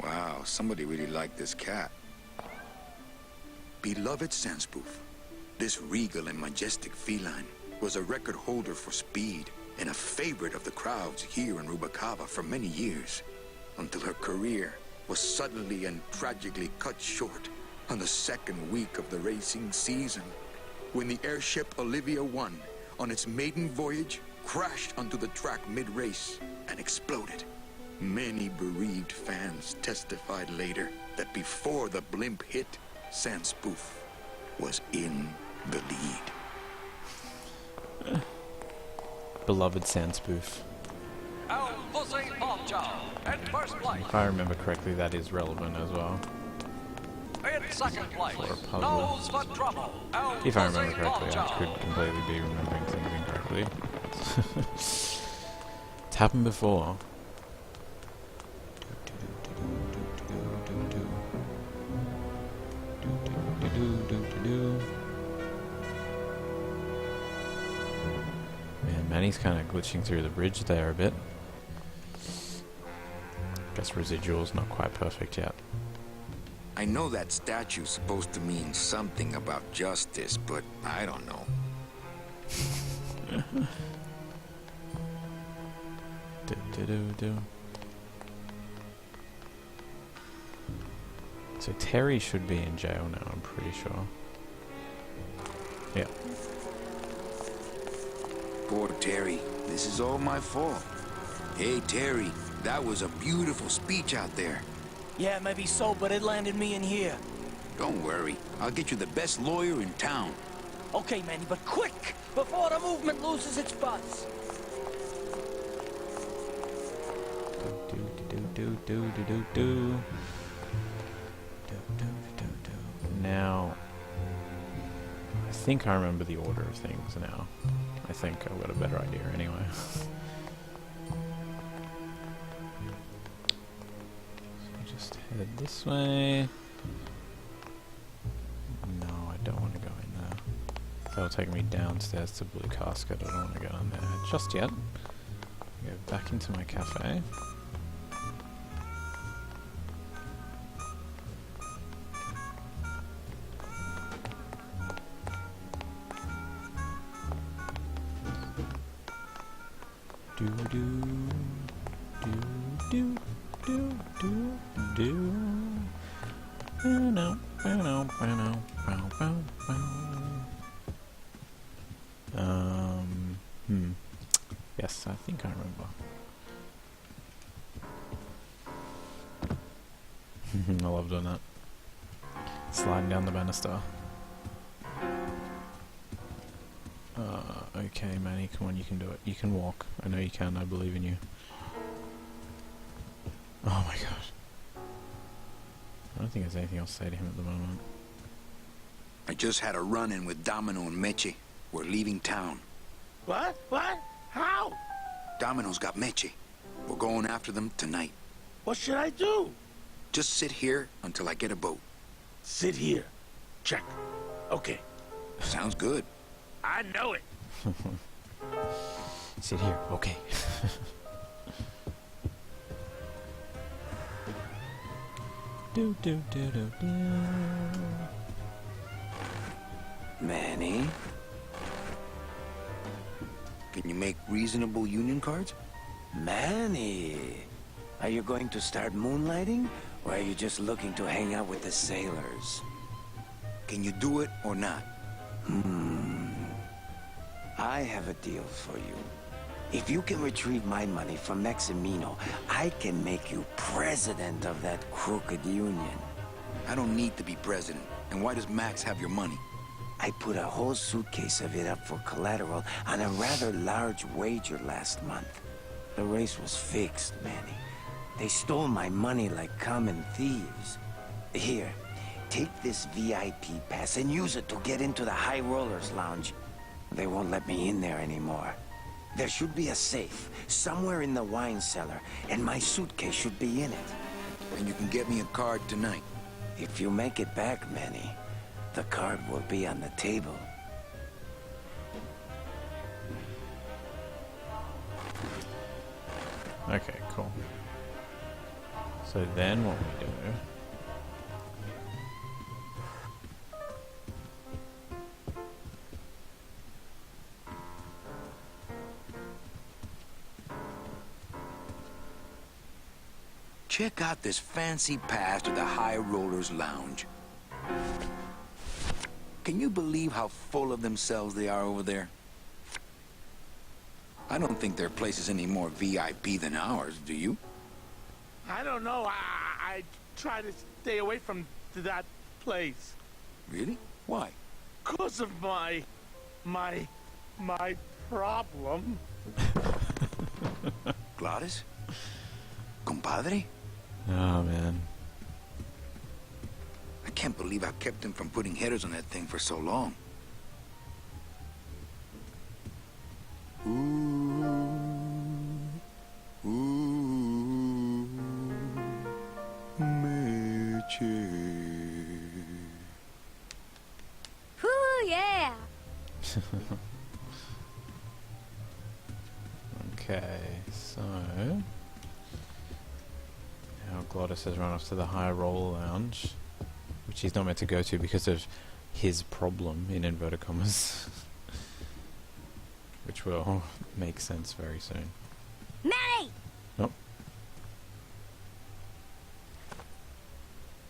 Wow, somebody really liked this cat. Beloved Sandspoof, this regal and majestic feline was a record holder for speed and a favorite of the crowds here in Rubacava for many years, until her career was suddenly and tragically cut short on the second week of the racing season, when the airship Olivia 1, on its maiden voyage, crashed onto the track mid-race and exploded. Many bereaved fans testified later that before the blimp hit, Sandspoof was in the lead. Beloved Sandspoof. If I remember correctly, that is relevant as well. In second place, For a puzzle. Nose for Trouble. If I remember correctly, I could completely be remembering things incorrectly. It's happened before. Man, Manny's kind of glitching through the bridge there a bit. Guess residual's not quite perfect yet. I know that statue's supposed to mean something about justice, but I don't know. So Terry should be in jail now, I'm pretty sure. Yeah. Poor Terry, this is all my fault. Hey, Terry, that was a beautiful speech out there. Yeah, maybe so, but it landed me in here. Don't worry, I'll get you the best lawyer in town. Okay, Manny, but quick! Before the movement loses its buzz! Now, I think I remember the order of things now. I think I've got a better idea anyway. So just head this way. No, I don't want to go in there. That'll take me downstairs to Blue Casket. I don't want to go in there just yet. Go back into my cafe. Do do do do do do do. No, no, no, no, no, no. Yes, I think I remember. I love doing that. Sliding down the banister. Okay, Manny, come on, you can do it. You can walk. I know you can. I believe in you. Oh my god. I don't think there's anything else to say to him at the moment. I just had a run-in with Domino and Meche. We're leaving town. What? What? How? Domino's got Meche. We're going after them tonight. What should I do? Just sit here until I get a boat. Sit here. Check. Okay. Sounds good. I know it. Sit here, okay. Do do do do do. Manny? Can you make reasonable union cards? Manny! Are you going to start moonlighting? Or are you just looking to hang out with the sailors? Can you do it or not? I have a deal for you. If you can retrieve my money from Maximino, I can make you president of that crooked union. I don't need to be president. And why does Max have your money? I put a whole suitcase of it up for collateral on a rather large wager last month. The race was fixed, Manny. They stole my money like common thieves. Here, take this VIP pass and use it to get into the High Rollers Lounge. They won't let me in there anymore. There should be a safe somewhere in the wine cellar, and my suitcase should be in it. And you can get me a card tonight. If you make it back, Manny, the card will be on the table. Okay, cool. So then what we do... Check out this fancy pass to the High Rollers Lounge. Can you believe how full of themselves they are over there? I don't think their place is any more VIP than ours, do you? I don't know. I try to stay away from that place. Really? Why? 'Cause of my problem. Gladys? Compadre? Oh, man. I can't believe I kept him from putting headers on that thing for so long. Whoo, yeah! Okay, so... Now Glottis has run off to the High Roller Lounge, which he's not meant to go to because of his problem, in inverted commas. Which will make sense very soon. Manny! Nope.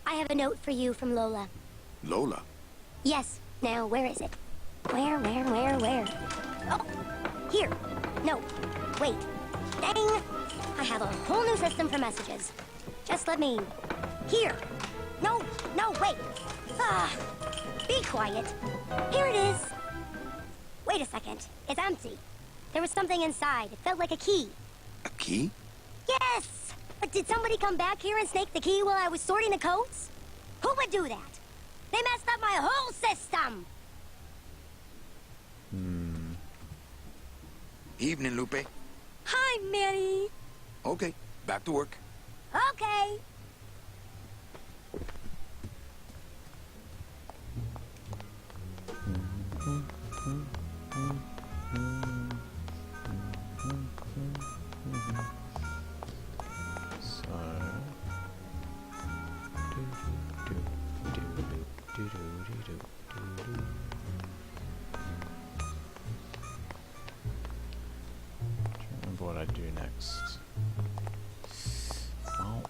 I have a note for you from Lola. Lola? Yes. Now, where is it? Where? Oh, here. No. Wait. Dang. I have a whole new system for messages. Just let me... Here. No, wait. Be quiet. Here it is. Wait a second. It's empty. There was something inside. It felt like a key. A key? Yes! But did somebody come back here and snake the key while I was sorting the codes? Who would do that? They messed up my whole system! Evening, Lupe. Hi, Manny. Okay, back to work. Okay. Remember what I do next. Well,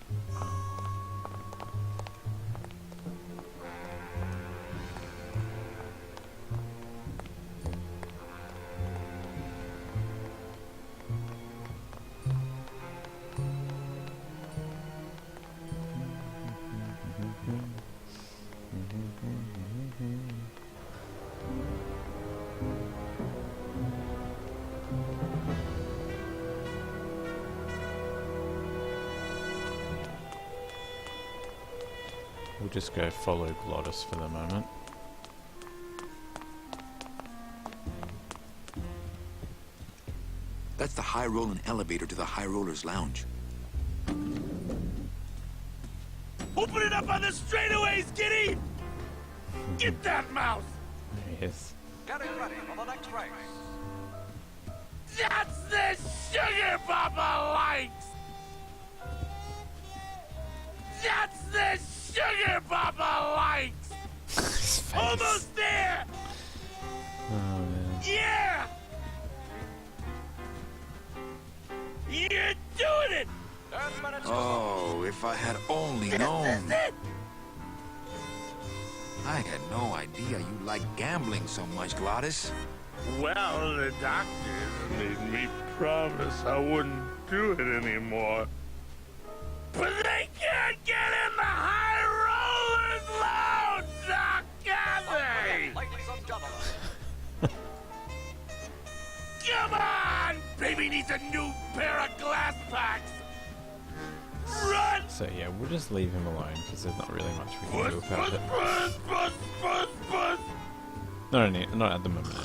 we'll just go follow Glottis for the moment. That's the high rolling elevator to the High Rollers Lounge. Open it up on the straightaways, Giddy! Get that mouse! There he is. Getting ready for the next race. That's the sugar sugar Papa likes! That's the sugar Papa likes! Almost there! Oh, man. Yeah! You're doing it! Oh, if I had only known. I had no idea you liked gambling so much, Glottis. Well, the doctors made me promise I wouldn't do it anymore. But they can't get in the high rollers loud, Doc, can they? Ladies and gentlemen. Come on! Baby needs a new pair of glass packs! Run! So yeah, we'll just leave him alone because there's not really much we can do about it. Not at the moment.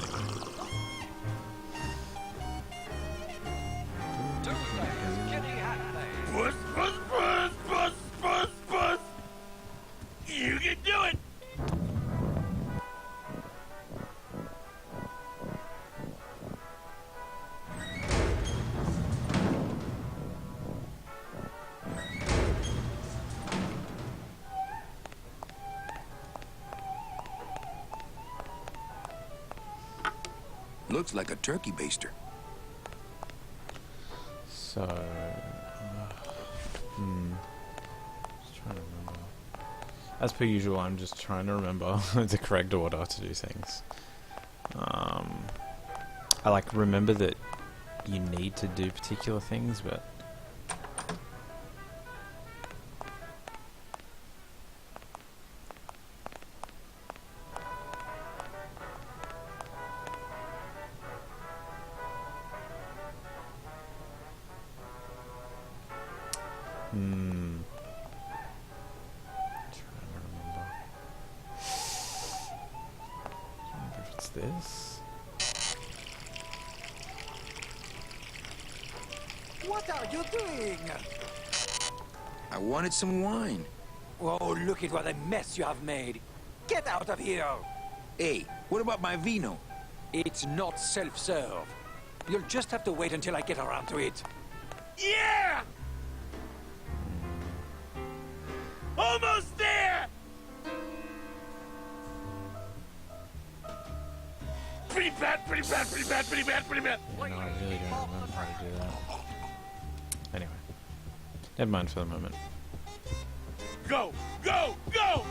Puss, puss, puss, puss, puss, puss! You can do it! Looks like a turkey baster. So, just trying to remember. As per usual, I'm just trying to remember the correct order to do things. I like remember that you need to do particular things, but this? What are you doing? I wanted some wine. Oh, look at what a mess you have made. Get out of here. Hey, what about my vino? It's not self-serve. You'll just have to wait until I get around to it. Yeah! Almost there! Pretty bad, pretty bad, pretty bad, pretty bad, pretty bad. Yeah, no, I really don't remember how to do that. Anyway, never mind for the moment. Go, go, go!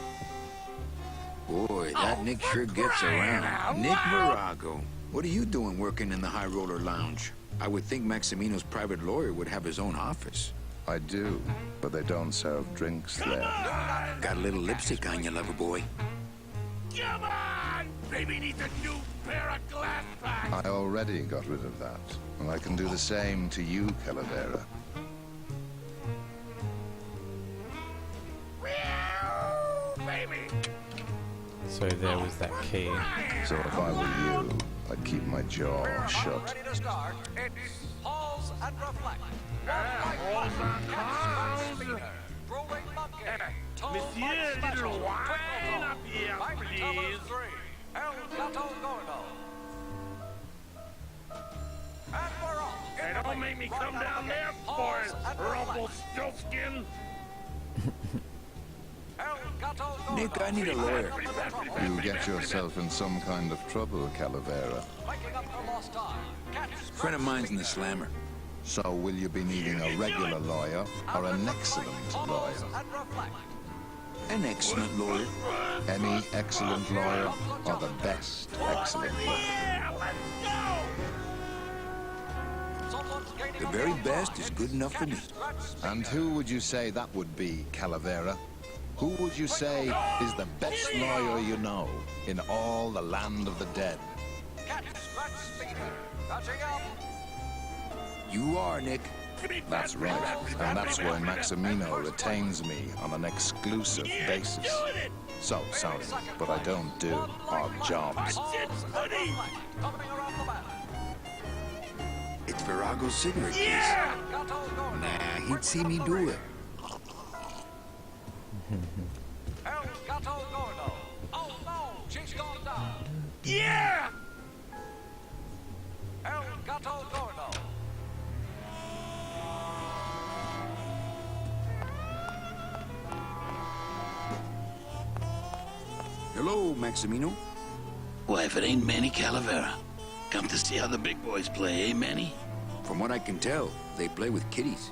Boy, that Nick sure gets around. Nick Virago. What are you doing working in the High Roller Lounge? I would think Maximino's private lawyer would have his own office. I do, but they don't serve drinks there. Got a little lipstick on you, lover boy. Come on! Baby needs a new pair of glass packs! I already got rid of that, and I can do the same to you, Calavera. Baby! So there was that key. So if I were you, I'd keep my jaw shut. Ready to start. It's pause and reflect. Drooling monkey. Monsieur, a little wine up here, please. El Gato Gordo. And we're off. Hey, don't make me come down there for it, Rumpelstiltskin. Nick, I need a lawyer. You get yourself in some kind of trouble, Calavera. Friend of mine's in the slammer. So will you be needing a regular lawyer or an excellent lawyer? An excellent lawyer. Any excellent lawyer or the best excellent lawyer? The very best is good enough for me. And who would you say that would be, Calavera? Who would you say is the best lawyer you know in all the land of the dead? You are, Nick. That's right, and that's why Maximino retains me on an exclusive basis. So, sorry, but I don't do odd jobs. It's Virago's cigarette case. Nah, he'd see me do it. El Gato Gordo. Oh no, she's gone down. Yeah! El Gato Gordo. Hello, Maximino. Why, if it ain't Manny Calavera. Come to see how the big boys play, eh, Manny? From what I can tell, they play with kitties.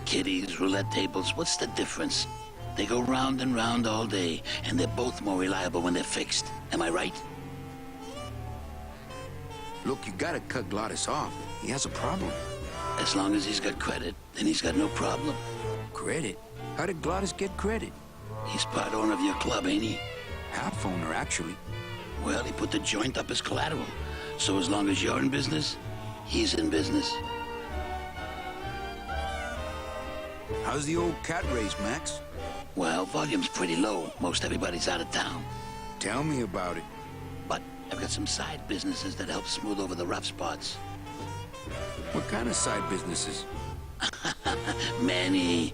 Kitties, roulette tables, what's the difference? They go round and round all day, and they're both more reliable when they're fixed. Am I right? Look, you gotta cut Glottis off. He has a problem. As long as he's got credit, then he's got no problem. Credit? How did Glottis get credit? He's part owner of your club, ain't he? Half owner, actually. Well, he put the joint up as collateral. So as long as you're in business, he's in business. How's the old cat race, Max? Well, volume's pretty low. Most everybody's out of town. Tell me about it. But I've got some side businesses that help smooth over the rough spots. What kind of side businesses? Manny,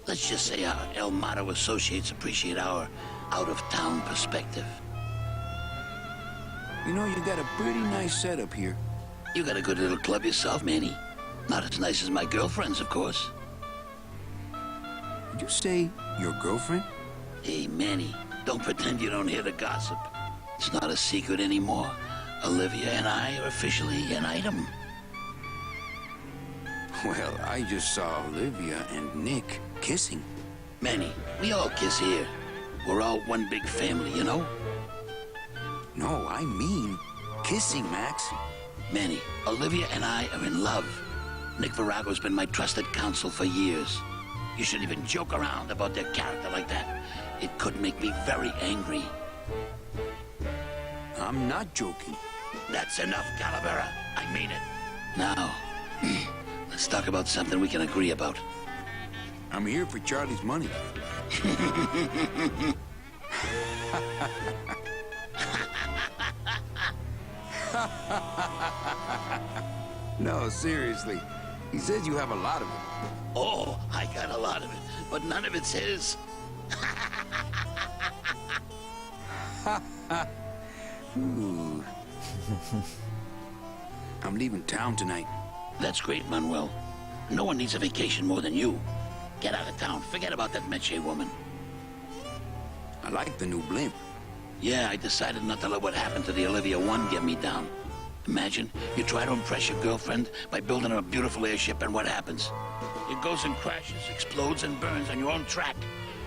let's just say our El Mato associates appreciate our out-of-town perspective. You know, you got a pretty nice setup here. You got a good little club yourself, Manny. Not as nice as my girlfriend's, of course. Did you say your girlfriend? Hey, Manny, don't pretend you don't hear the gossip. It's not a secret anymore. Olivia and I are officially an item. Well, I just saw Olivia and Nick kissing. Manny, we all kiss here. We're all one big family, you know? No, I mean kissing, Max. Manny, Olivia and I are in love. Nick Virago's been my trusted counsel for years. You shouldn't even joke around about their character like that. It could make me very angry. I'm not joking. That's enough, Calavera. I mean it. Now, let's talk about something we can agree about. I'm here for Charlie's money. No, seriously. He says you have a lot of it. Oh, I got a lot of it, but none of it's his. Ooh. I'm leaving town tonight. That's great, Manuel. No one needs a vacation more than you. Get out of town. Forget about that Meche woman. I like the new blimp. Yeah, I decided not to let what happened to the Olivia 1 get me down. Imagine you try to impress your girlfriend by building her a beautiful airship, and what happens? It goes and crashes, explodes and burns on your own track.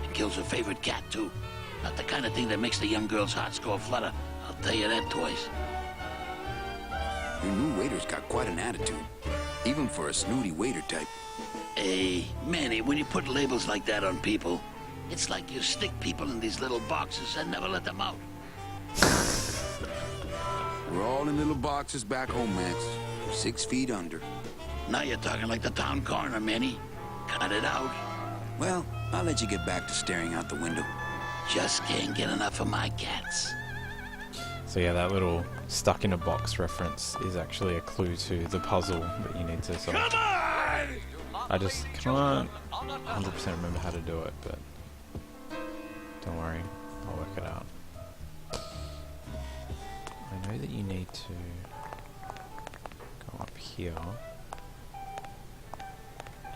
It kills her favorite cat, too. Not the kind of thing that makes the young girl's hearts go flutter. I'll tell you that, toys. Your new waiter's got quite an attitude. Even for a snooty waiter type. Hey, Manny, when you put labels like that on people, it's like you stick people in these little boxes and never let them out. We're all in little boxes back home, Max. 6 feet under. Now you're talking like the town coroner, Manny. Cut it out. Well, I'll let you get back to staring out the window. Just can't get enough of my cats. So yeah, that little stuck in a box reference is actually a clue to the puzzle that you need to solve. Come on! I just can't 100% remember how to do it, but don't worry, I'll work it out. I know that you need to go up here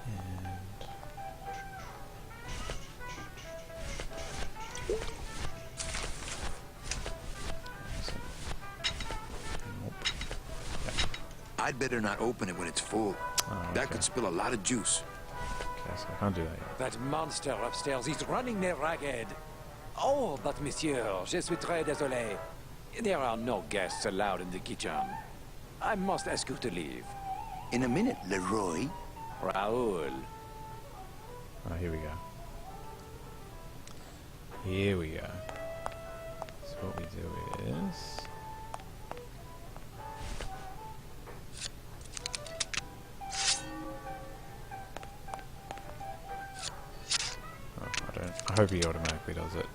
and I'd better not open it when it's full. Oh, okay. That could spill a lot of juice. Okay, so I can't do that yet. That monster upstairs is running me ragged. Oh, but monsieur, je suis très désolé. There are no guests allowed in the kitchen. I must ask you to leave. In a minute, Leroy. Raoul. Oh, here we go. Here we go. So what we do is... I hope he automatically does it.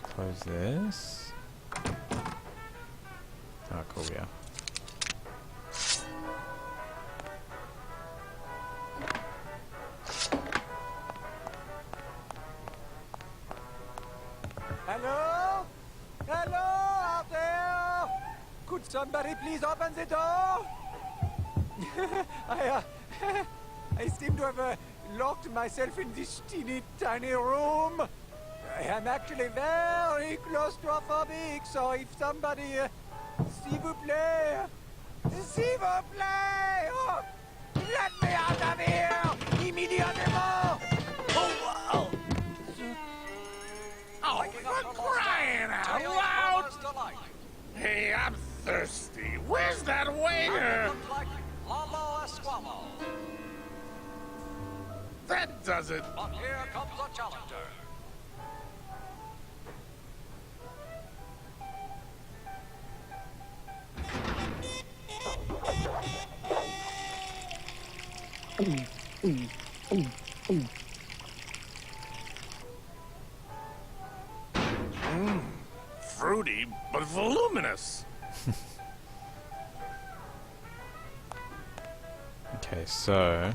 Close this. Oh, cool, yeah. Hello? Hello out there? Could somebody please open the door? I seem to have locked myself in this teeny tiny room. I am actually very claustrophobic, so if somebody... s'il vous plaît... S'il vous plaît! Oh, let me out of here! Immediately! Oh, for crying out loud! Hey, I'm thirsty. Where's that waiter? That doesn't... But here comes a challenger. Fruity, but voluminous. Okay, so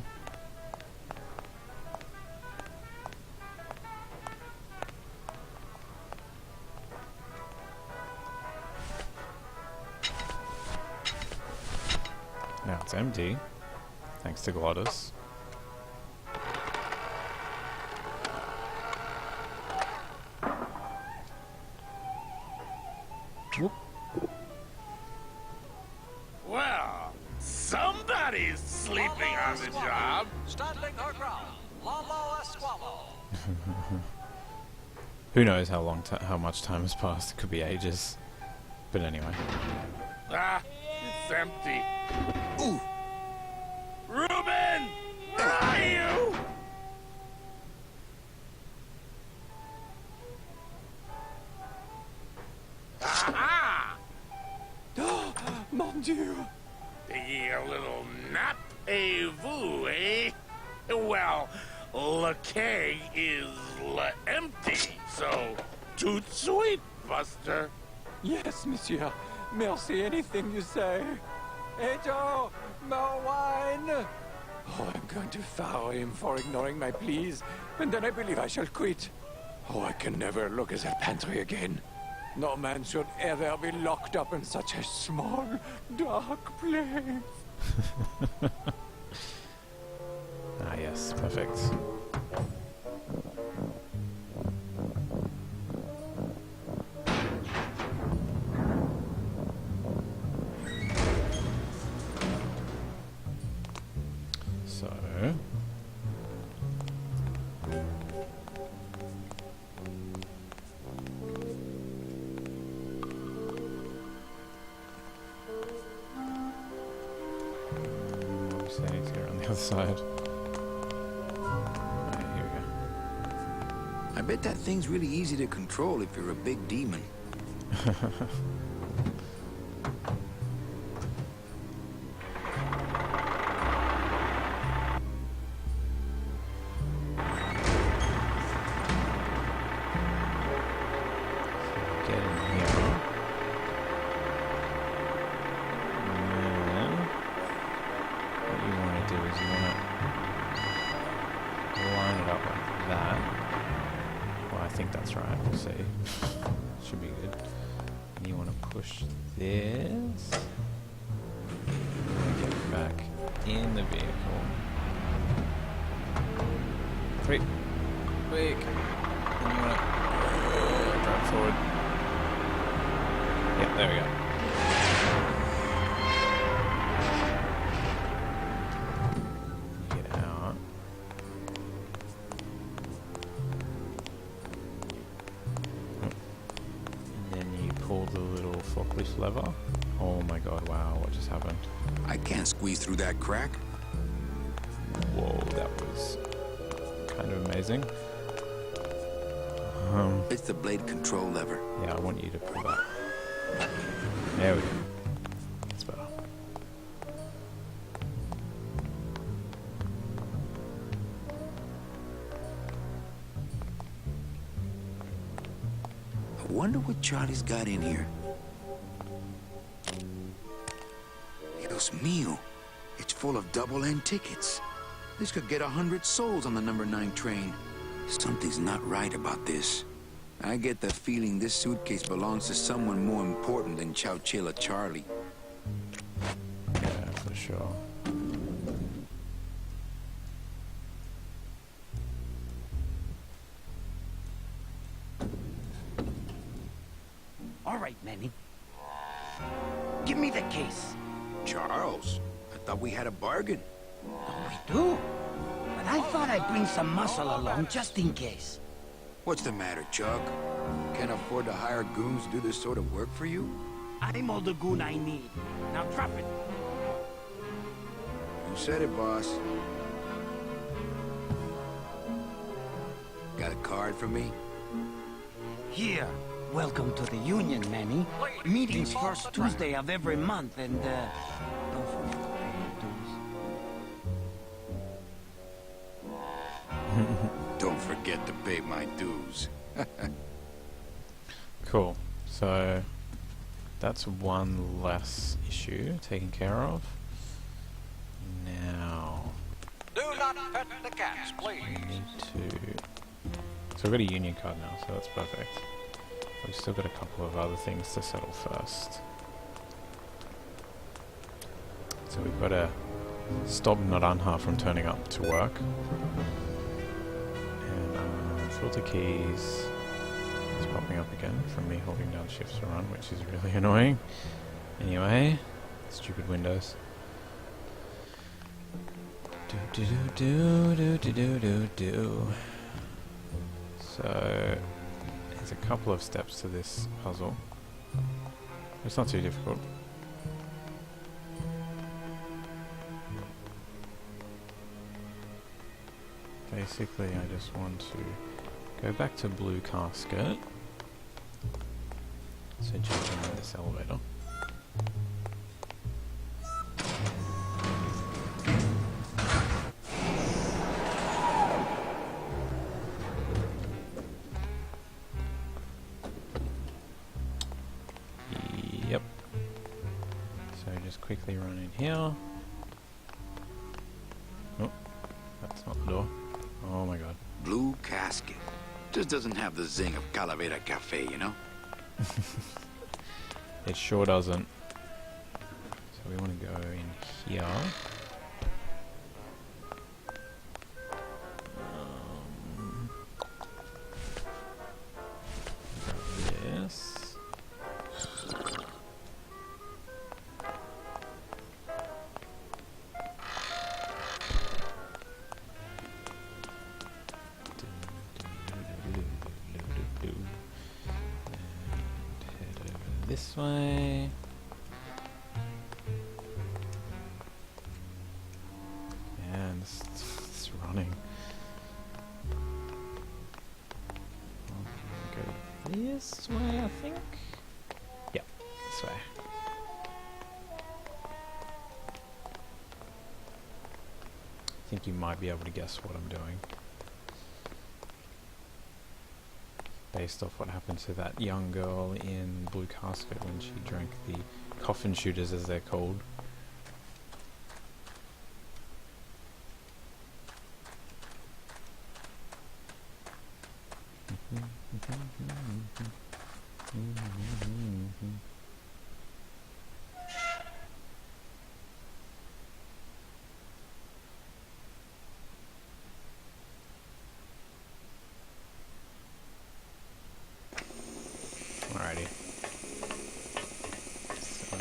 now it's empty, thanks to Glottis. Whoop. Well, somebody's sleeping on the job. Standing her ground. Lalo Esqualo. Who knows how much time has passed? It could be ages. But anyway. Ah, it's empty. Ooh. Reuben! Where are you? Aha! Mon Dieu! Taking a little nap, vous, eh? Well, le keg is empty, so tout sweet, Buster. Yes, monsieur. Merci, anything you say. Hey, Joe! More wine! Oh, I'm going to fire him for ignoring my pleas, and then I believe I shall quit. Oh, I can never look at that pantry again. No man should ever be locked up in such a small, dark place. Ah, yes, perfect. So... obviously I need to go around the other side. Right, here we go. I bet that thing's really easy to control if you're a big demon. Get in here. And then what you want to do is you want to line it up like that. Well, I think that's right. We'll see. Should be good. And you want to push this. And get back in the vehicle. Quick. Quick. And you want to drive forward. Yeah, there we go. Get out. And then you pull the little forklift lever. Oh my god, wow, what just happened? I can't squeeze through that crack. Whoa, that was kind of amazing. It's the blade control lever. Yeah, I want you to pull that. There we go. That's better. I wonder what Charlie's got in here. Dios mío. It's full of double-end tickets. This could get 100 souls on the number 9 train. Something's not right about this. I get the feeling this suitcase belongs to someone more important than Chowchilla Charlie. Yeah, for sure. right, Manny. Give me the case. Charles, I thought we had a bargain. We do. But I thought I'd bring some muscle along just in case. What's the matter, Chuck? Can't afford to hire goons to do this sort of work for you? I'm all the goon I need. Now drop it. You said it, boss. Got a card for me? Here. Welcome to the Union, Manny. Meetings first Tuesday of every month, and, don't forget to pay your dues. Don't forget to pay my dues. Cool. So that's one less issue taken care of. Now Do not pet the cats, please. I need to. So we've got a union card now, so that's perfect. We've still got a couple of other things to settle first. So we've got to stop Naranja from turning up to work. And filter keys is popping up again from me holding down shift to run, which is really annoying. Anyway, stupid Windows. Do do do do do do do. So there's a couple of steps to this puzzle. It's not too difficult. Basically, I just want to go back to Blue Casket. So jumping in this elevator. Yep. So just quickly run in here. Oh, that's not the door. Oh my god. Blue Casket. Just doesn't have the zing of Calavera Cafe, you know? It sure doesn't. So we want to go in here. This. This way. And it's running. Go this way, I think. Yep, this way. I think you might be able to guess what I'm doing. Based off what happened to that young girl in Blue Casket when she drank the coffin shooters, as they're called. Alrighty. So,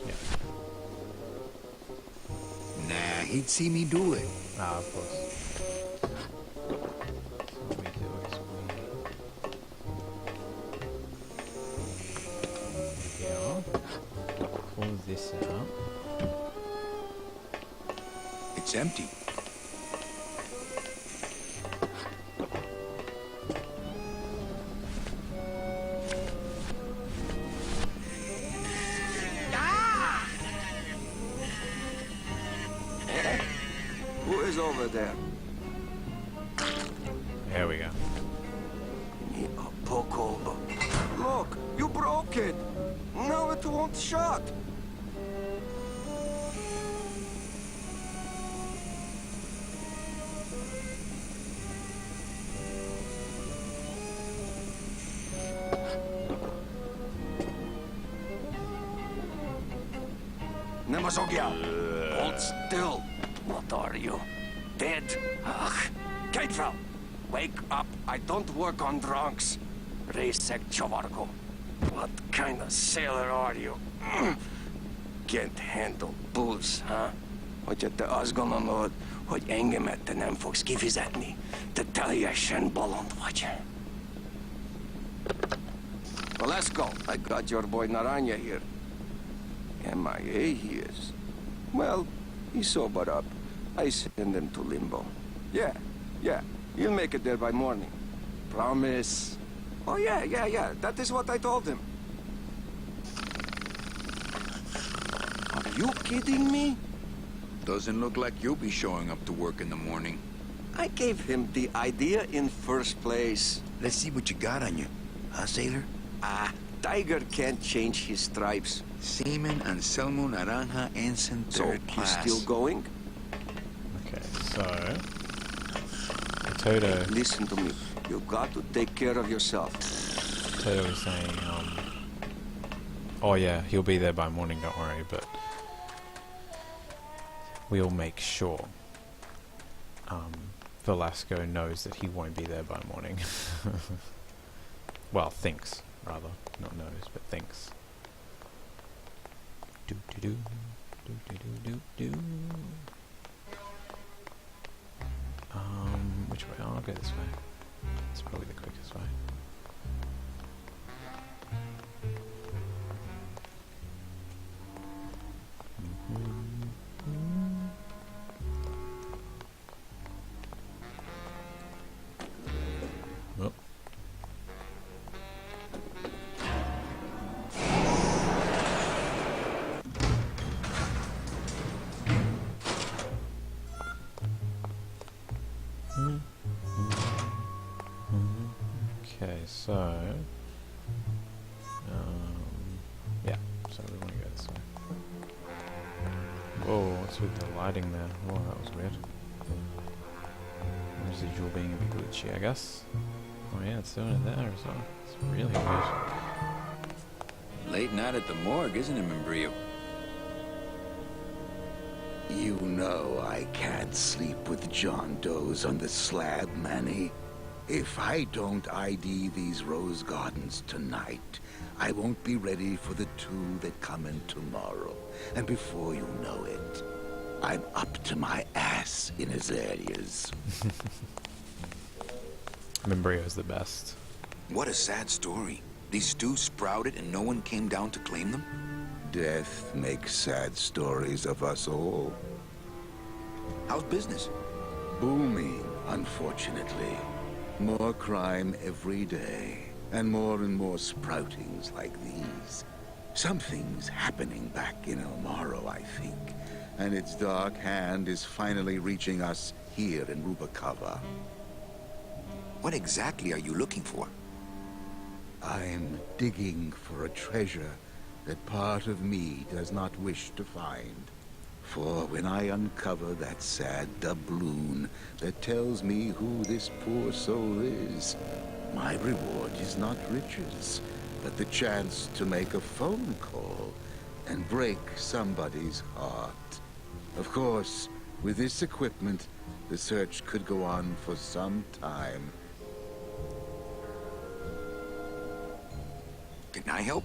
yeah. Nah, he'd see me do it. Ah, of course. So what we do is we here, pull this out. It's empty. Who is over there? There we go. Look, you broke it. Now it won't shut. Nemazogia, hold still. What are you? Dead? Ugh. Gatefrau! Wake up. I don't work on drunks. Resek Chovarko. What kind of sailor are you? Can't handle booze, huh? Hogyha azt gondolod, hogy engemet nem fogsz kifizetni, te teljesen bolond vagy. Well, let's go. I got your boy Naranja here. MIA he is. Well, he sobered up. I send him to limbo. Yeah. He'll make it there by morning. Promise. Oh, yeah. That is what I told him. Are you kidding me? Doesn't look like you'll be showing up to work in the morning. I gave him the idea in first place. Let's see what you got on you. Huh, sailor? Tiger can't change his stripes. Seaman Anselmo Naranja Ensign So, he's still going? Okay, so... Toto... Listen to me. You got to take care of yourself. Toto was saying, oh yeah, he'll be there by morning, don't worry, but... We'll make sure Velasco knows that he won't be there by morning. Well, thinks, rather. Not knows, but thinks. Do-do-do, do-do-do-do-do. Which way? Oh, I'll go this way. It's probably the quickest way. Oh. Okay, so yeah, so we want to go this way. Whoa, what's with the lighting there? Whoa, that was weird. Residual being a bit glitchy, I guess. Oh yeah, it's doing it there as well. It's really weird. Late night at the morgue, isn't it, Membrillo? You know I can't sleep with John Doe's on the slab, Manny. If I don't ID these rose gardens tonight, I won't be ready for the two that come in tomorrow. And before you know it, I'm up to my ass in azaleas. Membrillo's the best. What a sad story. These stews sprouted and no one came down to claim them? Death makes sad stories of us all. How's business? Booming, unfortunately. More crime every day, and more sproutings like these. Something's happening back in El Morro, I think, and its dark hand is finally reaching us here in Rubacava. What exactly are you looking for? I'm digging for a treasure that part of me does not wish to find. For when I uncover that sad doubloon that tells me who this poor soul is, my reward is not riches, but the chance to make a phone call and break somebody's heart. Of course, with this equipment, the search could go on for some time. Can I help?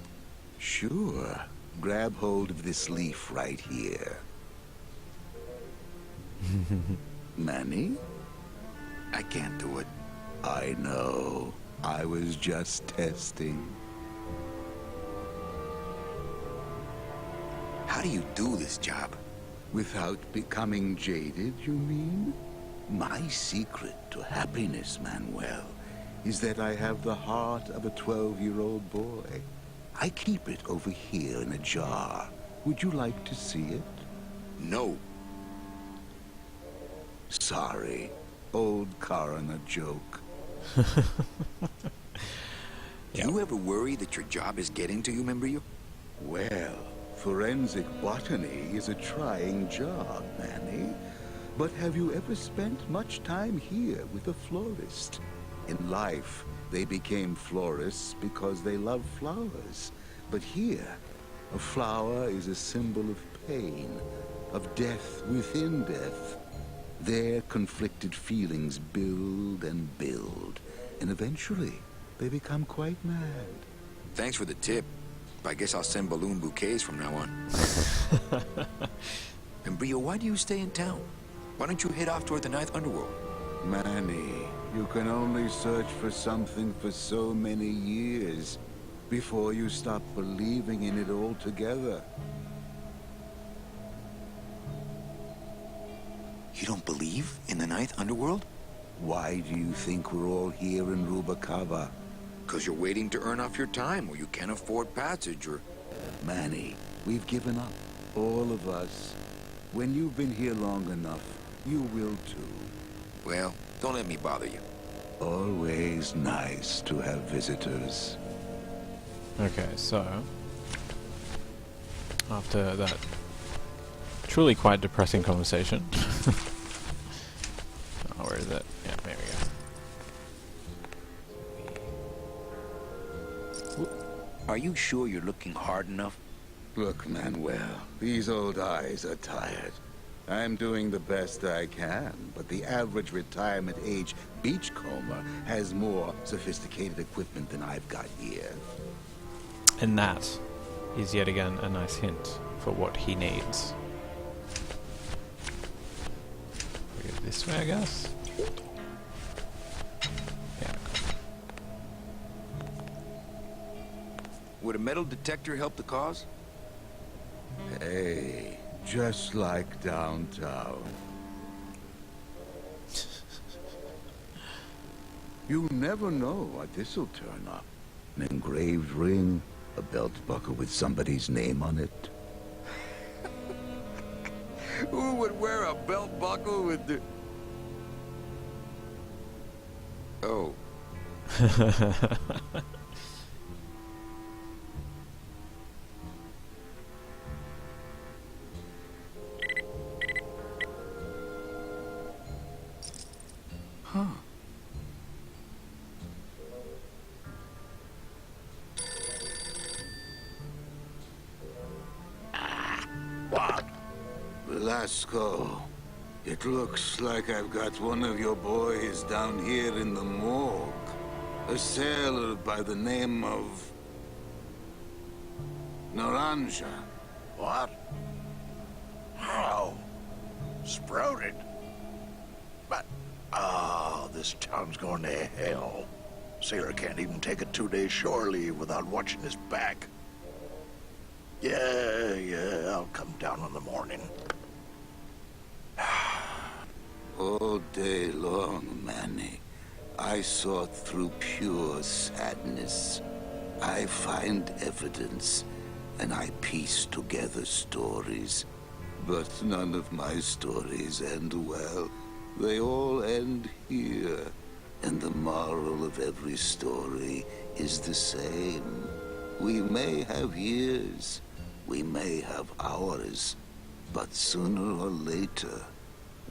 Sure. Grab hold of this leaf right here. Manny? I can't do it. I know. I was just testing. How do you do this job? Without becoming jaded, you mean? My secret to happiness, Manuel, is that I have the heart of a 12-year-old boy. I keep it over here in a jar. Would you like to see it? No. Sorry. Old coroner joke. Do you ever worry that your job is getting to you, Membrillo? Well, forensic botany is a trying job, Manny. But have you ever spent much time here with a florist? In life, they became florists because they love flowers. But here, a flower is a symbol of pain, of death within death. Their conflicted feelings build and build, and eventually they become quite mad. Thanks for the tip. I guess I'll send balloon bouquets from now on. And Brio, why do you stay in town? Why don't you head off toward the Ninth Underworld? Manny, you can only search for something for so many years before you stop believing in it altogether. You don't believe in the Ninth Underworld? Why do you think we're all here in Rubacava? Because you're waiting to earn off your time, or you can't afford passage, or... Manny, we've given up. All of us. When you've been here long enough, you will too. Well, don't let me bother you. Always nice to have visitors. Okay, so after that truly quite depressing conversation. Oh, where is it? Yeah, there we go. Are you sure you're looking hard enough? Look, Manuel, these old eyes are tired. I'm doing the best I can, but the average retirement age beachcomber has more sophisticated equipment than I've got here. And that is yet again a nice hint for what he needs. We go this way, I guess. Yeah. Would a metal detector help the cause? Hey, just like downtown. You never know what this'll turn up. An engraved ring, a belt buckle with somebody's name on it. Who would wear a belt buckle with the... Oh. Huh. What? Velasco, it looks like I've got one of your boys down here in the morgue. A sailor by the name of... Naranja. What? How? Sprouted? But, this town's going to hell. Sailor can't even take a 2-day shore leave without watching his back. Yeah, I'll come down in the morning. All day long, Manny, I sought through pure sadness. I find evidence, and I piece together stories. But none of my stories end well. They all end here. And the moral of every story is the same. We may have years, we may have hours, but sooner or later,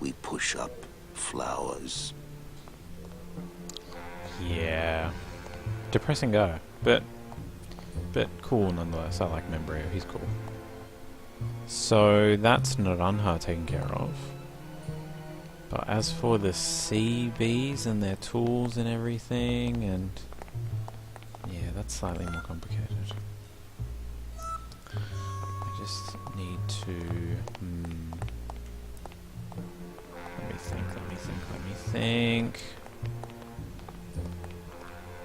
we push up flowers. Yeah. Depressing guy, but cool nonetheless. I like Membrio, he's cool. So that's Naranja taken care of. But as for the sea bees and their tools and everything, and yeah, that's slightly more complicated. I just need to let me think.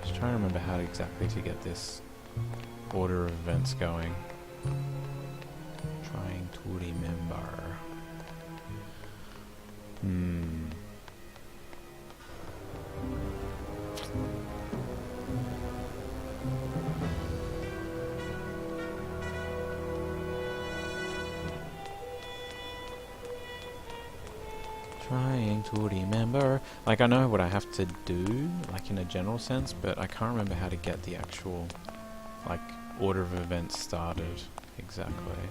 Just trying to remember how exactly to get this order of events going. Trying to remember. Trying to remember. Like, I know what I have to do, like in a general sense, but I can't remember how to get the actual, like, order of events started exactly.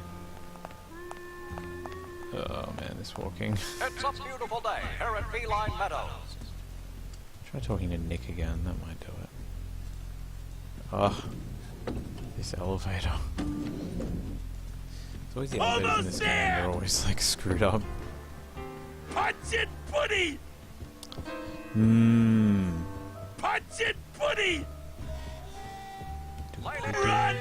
Oh man, this walking. It's a beautiful day here at Feline Meadows. Try talking to Nick again, that might do it. Ugh. This elevator. It's always the elevators in this game, they're always like screwed up. Punch it Buddy! Punch it, Buddy! Run!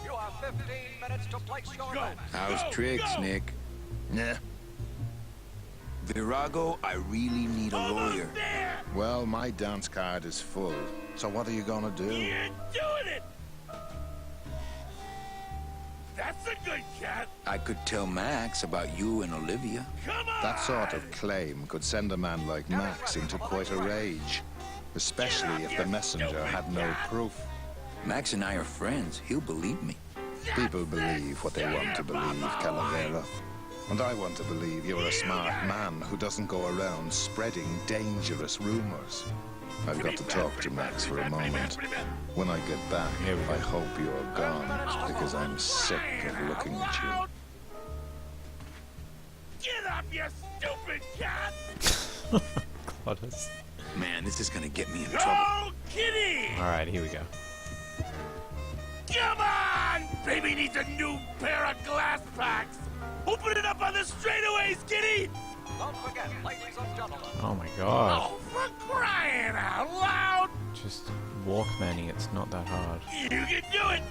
You have 15 minutes to place your bets. How's tricks, Nick? Yeah. Virago, I really need a lawyer. Well, my dance card is full. So what are you gonna do? You're doing it! That's a good cat! I could tell Max about you and Olivia. Come on! That sort of claim could send a man like Max into quite a rage. Especially if the messenger had no proof. Max and I are friends. He'll believe me. People believe what they want to believe, Calavera. And I want to believe you're a smart man who doesn't go around spreading dangerous rumors. I've got to talk to Max for a moment. When I get back, I hope you're gone, because I'm sick of looking at you. Get up, you stupid cat! Clodders. Man, this is gonna get me in Go, trouble. kitty! Alright, here we go. Come on! Baby needs a new pair of glass packs! Open it up on the straightaways, kitty! Don't forget, ladies and gentlemen. Oh my god. Oh, for crying out loud! Just walk, Manny. It's not that hard. You can do it!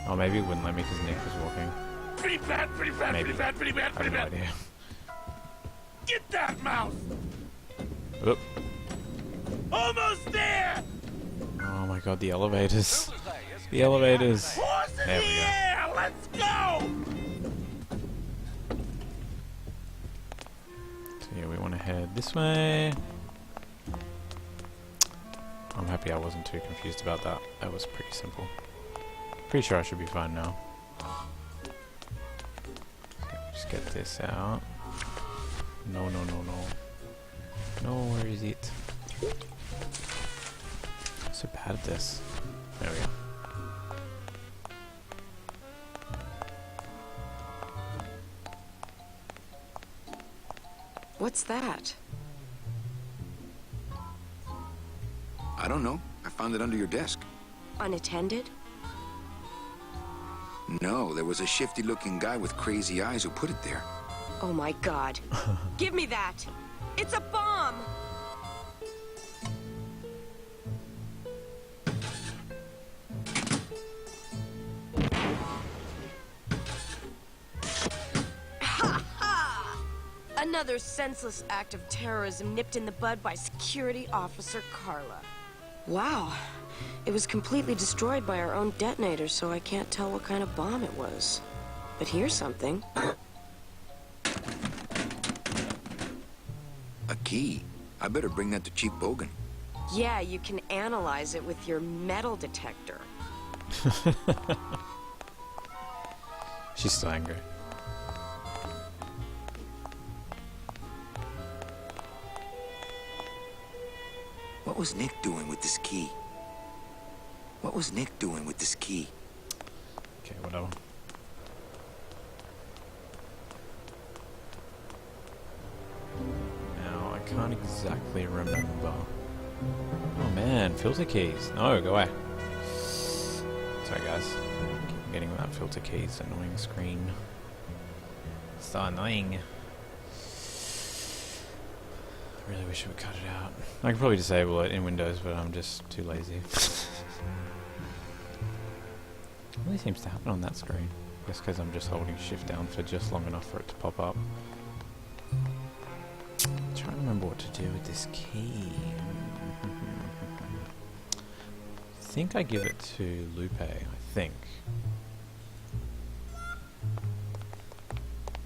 Oh, maybe it wouldn't let me because Nick was walking. Pretty bad, pretty bad, Maybe. pretty bad, pretty bad, I pretty have no bad. idea. Get that mouse! Oop. Almost there! Oh my god, the elevators. The elevators. Horse in There the we go. air! Let's go! So yeah, we want to head this way. I'm happy I wasn't too confused about that. That was pretty simple. Pretty sure I should be fine now. Just get this out. No, no, no, no. No, where is it? I'm so bad at this. There we go. What's that? I don't know. I found it under your desk. Unattended? No, there was a shifty-looking guy with crazy eyes who put it there. Oh my god. Give me that! It's a bomb! Ha ha! Another senseless act of terrorism nipped in the bud by Security Officer Carla. Wow. It was completely destroyed by our own detonator, so I can't tell what kind of bomb it was. But here's something. A key. I better bring that to Chief Bogan. Yeah, you can analyze it with your metal detector. She's still angry. What was Nick doing with this key? What was Nick doing with this key? Okay, whatever. Now, I can't exactly remember. Oh man, filter keys. No, go away. Sorry guys. Keep getting that filter keys annoying screen. So annoying. I really wish I would cut it out. I could probably disable it in Windows, but I'm just too lazy. It really seems to happen on that screen. I guess because I'm just holding shift down for just long enough for it to pop up. I'm trying to remember what to do with this key. I think I give it to Lupe, I think.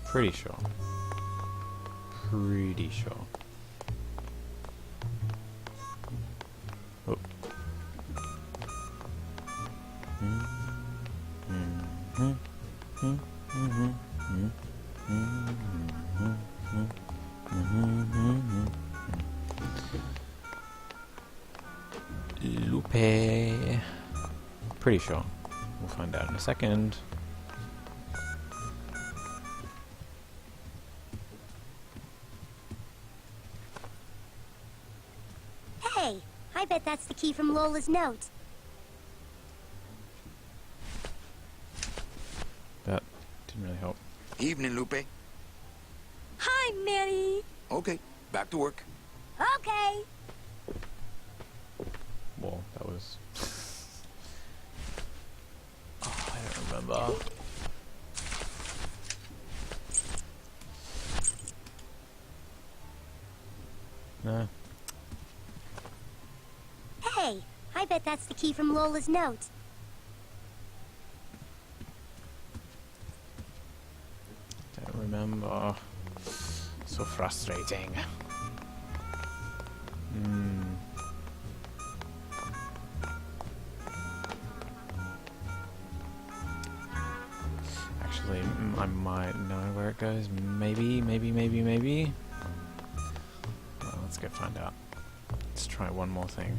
Pretty sure. Pretty sure. Oh. Lupe. Pretty sure. We'll find out in a second. Hey, I bet that's the key from Lola's note. That didn't really help. Evening, Lupe. Hi, Manny. Okay, Back to work. Okay. Well, that was... Oh, I don't remember. No. Hey, I bet that's the key from Lola's note. Don't remember. So frustrating. Actually, I might know where it goes. Maybe. Well, let's go find out. Let's try one more thing.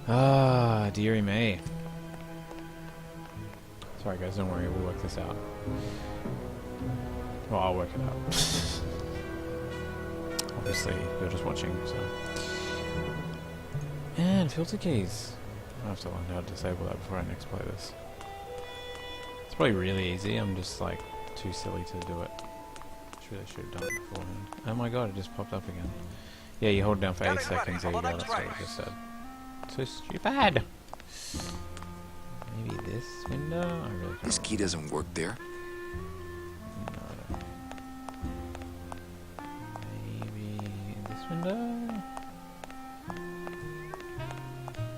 Ah, dearie me. Sorry guys, don't worry, we'll work this out. Well, I'll work it out. Obviously, you're just watching, so. And filter keys. I have to learn how to disable that before I next play this. It's probably really easy, I'm just like too silly to do it. Really should have done it beforehand. Oh my god, it just popped up again. Yeah, you hold it down for 8 seconds, there you go, that's what I just said. So stupid! Maybe this window? I really can't. This key doesn't work there. No. Maybe this window?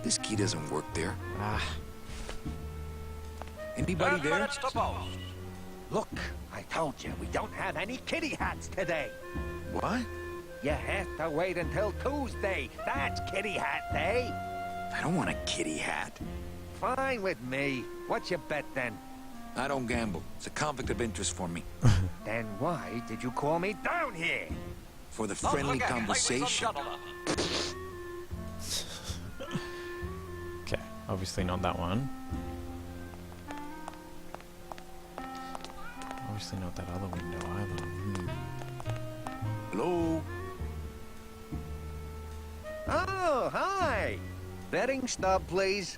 This key doesn't work there. Ah. Anybody 10 there? minutes to post. Look, I told you, we don't have any kitty hats today. What? You have to wait until Tuesday. That's kitty hat day. I don't want a kitty hat. Fine with me. What's your bet then? I don't gamble. It's a conflict of interest for me. Then why did you call me down here? For the friendly conversation. Okay, obviously not that one. Obviously not that other window either. Hello? Oh, hi. Betting stub, please.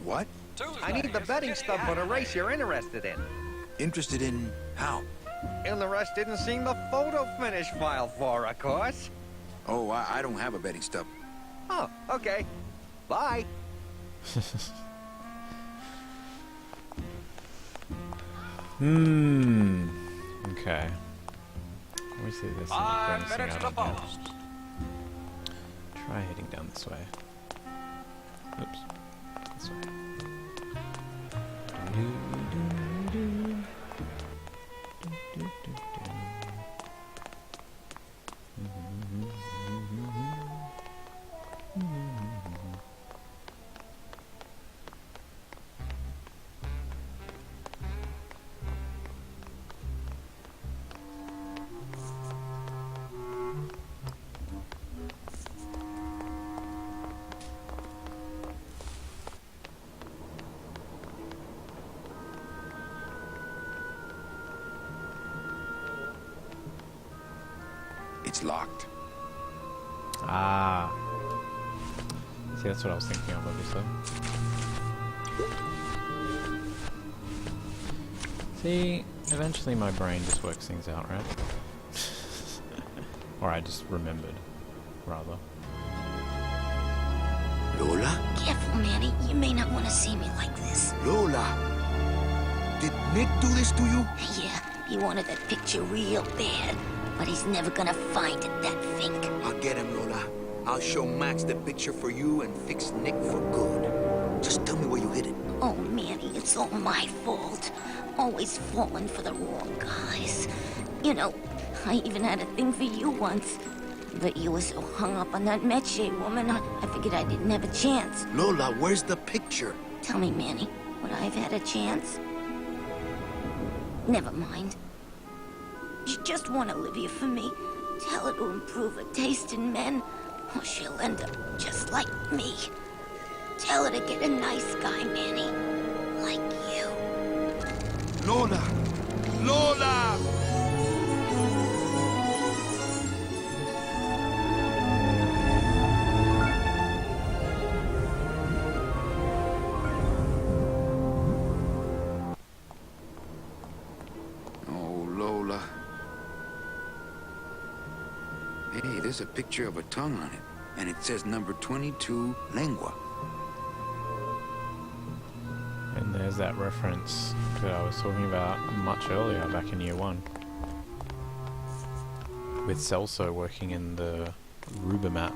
What? I need the betting stub for the race you're interested in. Interested in how? And the rest didn't seem the photo finish file for, of course. Oh, I don't have a betting stub. Oh, okay. Bye. Okay. Obviously this is the 5 bonus thing minutes I to don't know. post. Try heading down this way. Oops. This way. It's locked. Ah. See, that's what I was thinking of, obviously. See, eventually my brain just works things out, right? Or I just remembered, rather. Lola? Careful, Manny. You may not want to see me like this. Lola! Did Nick do this to you? Yeah, he wanted that picture real bad. But he's never gonna find it, that fink. I'll get him, Lola. I'll show Max the picture for you and fix Nick for good. Just tell me where you hid it. Oh, Manny, it's all my fault. Always falling for the wrong guys. You know, I even had a thing for you once. But you were so hung up on that Meche woman, I figured I didn't have a chance. Lola, where's the picture? Tell me, Manny, would I have had a chance? Never mind. Just want Olivia for me. Tell her to improve her taste in men, or she'll end up just like me. Tell her to get a nice guy, Manny. Like you. Lola! Lola! Hey, there's a picture of a tongue on it, and it says number 22, lengua. And there's that reference that I was talking about much earlier, back in year 1. With Celso working in the Rubamat.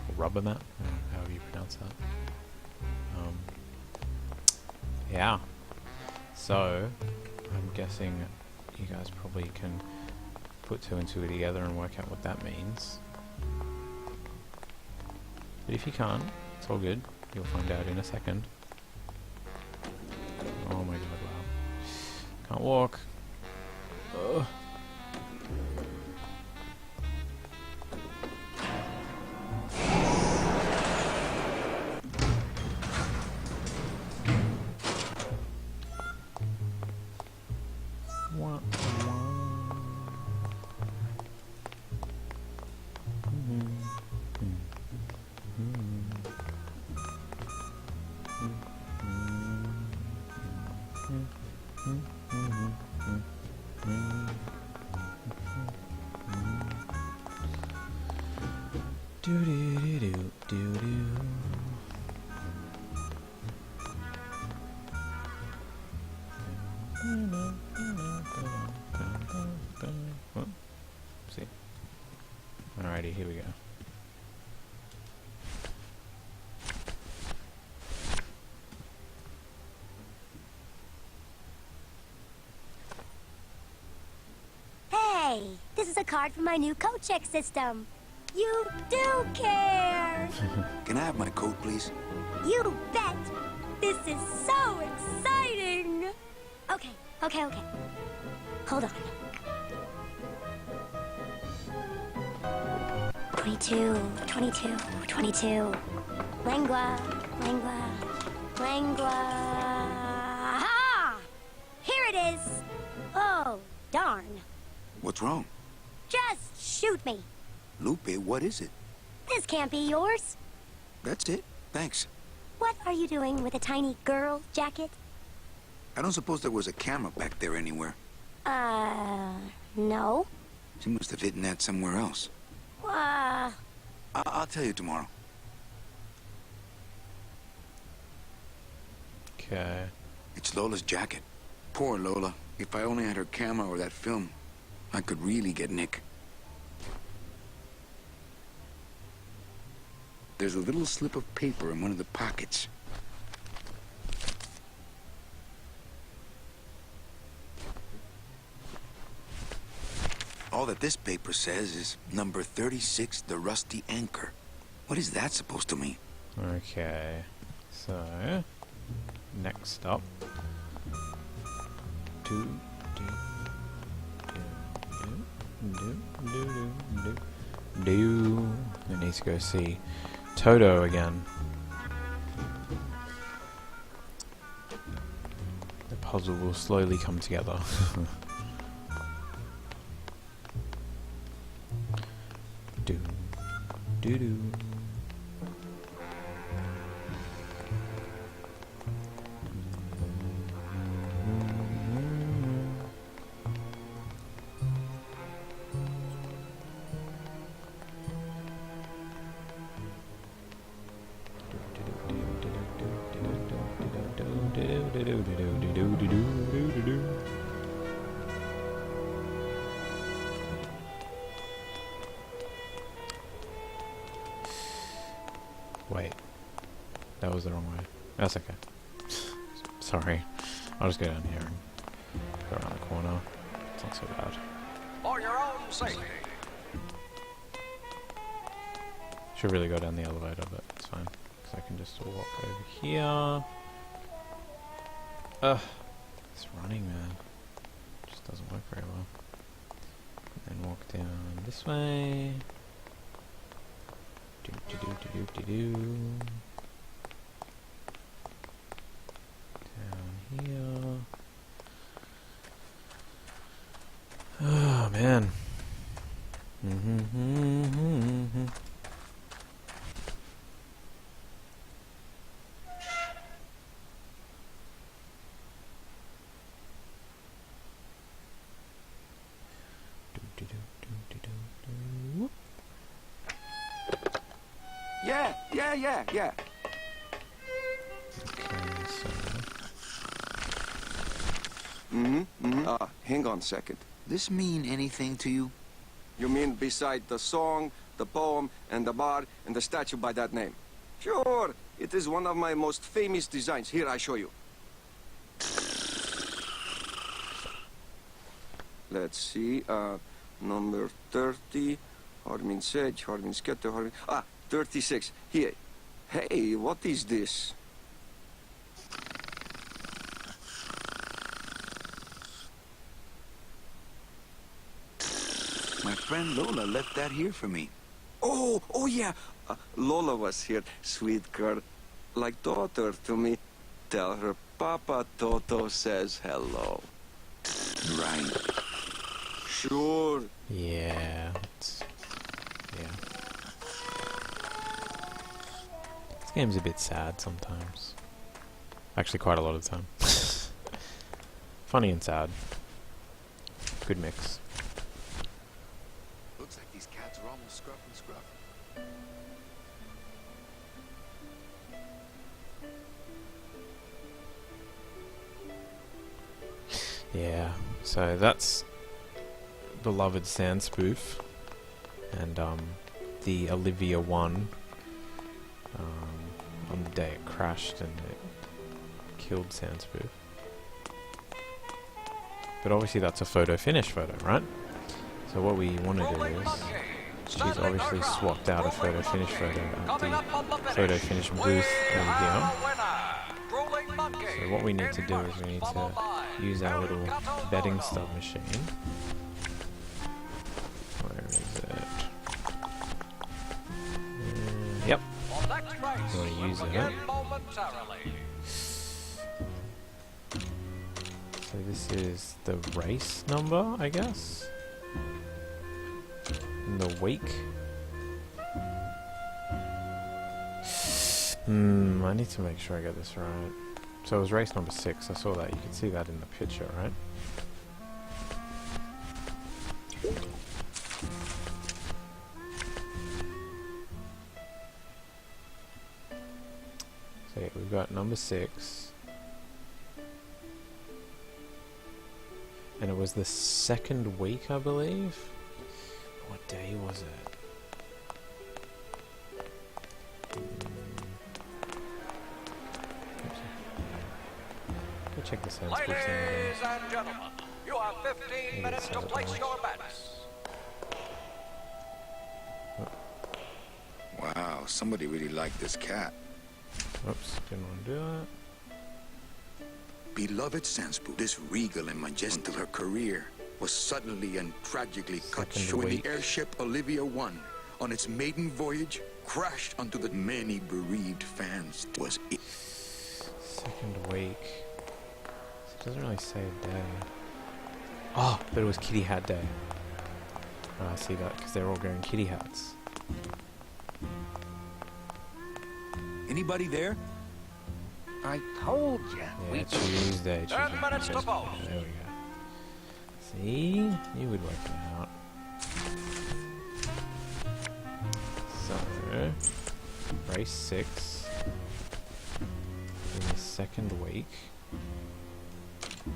Or Rubbermat, however you pronounce that. Yeah. So, I'm guessing you guys probably can put 2 and 2 together and work out what that means. But if you can't, it's all good. You'll find out in a second. Oh my god, wow. Can't walk. Ugh. See. Alrighty, here we go. Hey, this is a card from my new coat check system. You do care. Can I have my coat, please? You bet. This is so exciting. Okay. Hold on. 22. Lengua. Ha! Here it is. Oh, darn. What's wrong? Just shoot me. Lupe, what is it? This can't be yours. That's it. Thanks. What are you doing with a tiny girl jacket? I don't suppose there was a camera back there anywhere. No. She must have hidden that somewhere else. I'll tell you tomorrow. Okay. It's Lola's jacket. Poor Lola. If I only had her camera or that film, I could really get Nick. There's a little slip of paper in one of the pockets. All that this paper says is number 36, the Rusty Anchor. What is that supposed to mean? Okay. So, next up. I need to go see Toto again. The puzzle will slowly come together. Do. Wait, that was the wrong way. That's okay. Sorry. I'll just go down here and go around the corner. It's not so bad. For your own safety. Should really go down the elevator, but it's fine. Because I can just walk over here. It's running, man. Just doesn't work very well. And then walk down this way. Down here. Oh man. Yeah. Okay, so Hang on a second. This mean anything to you? You mean beside the song, the poem, and the bar, and the statue by that name? Sure. It is one of my most famous designs. Here, I show you. Let's see. Number 30. Harmin Sedge, Harmin Sketter, Harmin... 36. Here. Hey, what is this? My friend Lola left that here for me. Oh yeah. Lola was here, sweet girl. Like daughter to me. Tell her Papa Toto says hello. Right. Sure. yeah. This game's a bit sad sometimes. Actually, quite a lot of the time. Funny and sad. Good mix. Looks like these cats are almost scruff and scruff. Yeah, so that's Beloved Sand Spoof, and the Olivia 1, on the day it crashed and it killed Sand Spoof. But obviously that's a photo finish photo, right? So what we want to do is, she's obviously swapped out a photo finish photo at the photo finish booth over here. So what we need to do is we need to use our little betting stub machine. Where is it? Yep. I'm going to use it. So this is the race number, I guess? In the week? I need to make sure I get this right. So it was race number 6, I saw that. You can see that in the picture, right? So yeah, we've got number 6. And it was the 2nd week, I believe? What day was it? Check the sound. Ladies and gentlemen, you have 15 minutes to place your bets. Wow, somebody really liked this cat. Oops, didn't want to do that. Beloved Sandspook, this regal and majestic her career was suddenly and tragically cut short when the airship Olivia 1, on its maiden voyage, crashed onto the many bereaved fans. Was it? 2nd week. It doesn't really say a day. Oh, but it was Kitty Hat Day. Oh, I see that, because they're all wearing kitty hats. Anybody there? I told you. Yeah, Tuesday. 10 minutes to vote. There we go. See? You would work that out. So, race 6 in the 2nd week.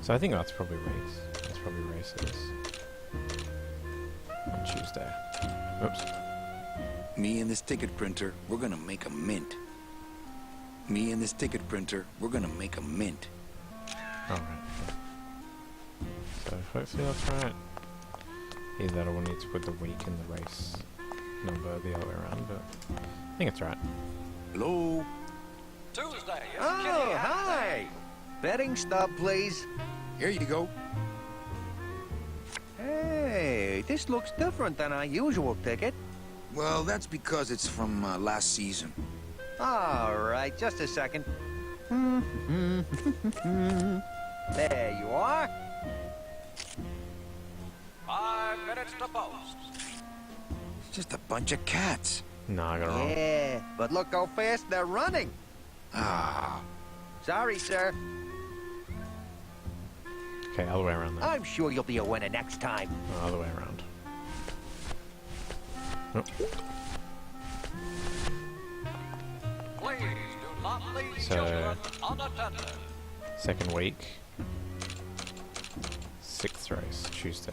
So I think that's probably race. That's probably races on Tuesday. Oops. Me and this ticket printer, we're gonna make a mint. Me and this ticket printer, we're gonna make a mint. Alright. So hopefully that's right. Either that or we'll need to put the week in the race number the other way around, but I think it's right. Hello? Tuesday. Oh, hi. Betting stub, please. Here you go. Hey, this looks different than our usual ticket. Well, that's because it's from last season. All right, just a second. There you are. 5 minutes to post. It's just a bunch of cats. No, I got it wrong. Yeah, but look how fast they're running. Ah. Sorry, sir. Okay, other way around then. I'm sure you'll be a winner next time. Oh, other way around. Oh. Please do not leave So, children unattended. second week. 6th race, Tuesday.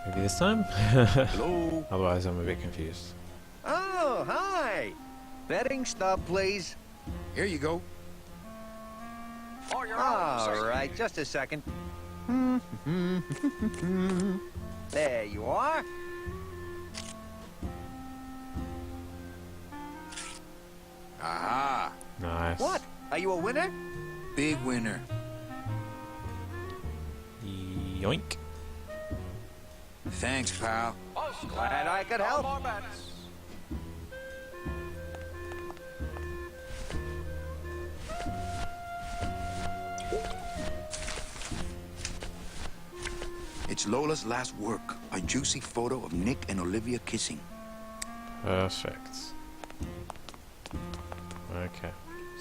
Maybe this time? Hello? Otherwise I'm a bit confused. Oh, hi! Betting stub, please. Here you go. For your All right, just a second. There you are. Aha! Nice. What? Are you a winner? Big winner. Yoink. Thanks, pal. Glad I could help. More bets. It's Lola's last work. A juicy photo of Nick and Olivia kissing. Perfect. Okay.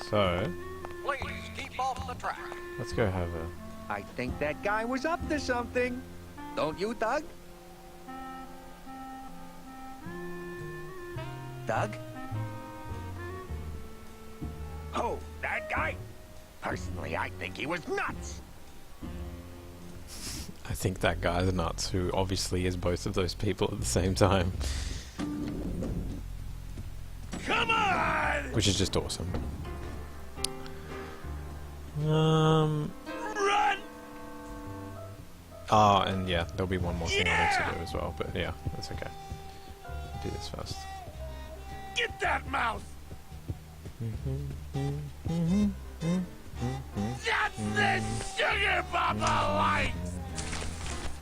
So, Please keep off the track. let's go have a... I think that guy was up to something. Don't you, Doug? Doug? Oh, that guy? Personally, I think he was nuts. I think that guy's nuts, who obviously is both of those people at the same time. Come on! Which is just awesome. Run! Oh, and yeah, there'll be one more thing I need to do as well, but yeah, that's okay. Do this first. Get that mouse! That's the sugar Papa likes!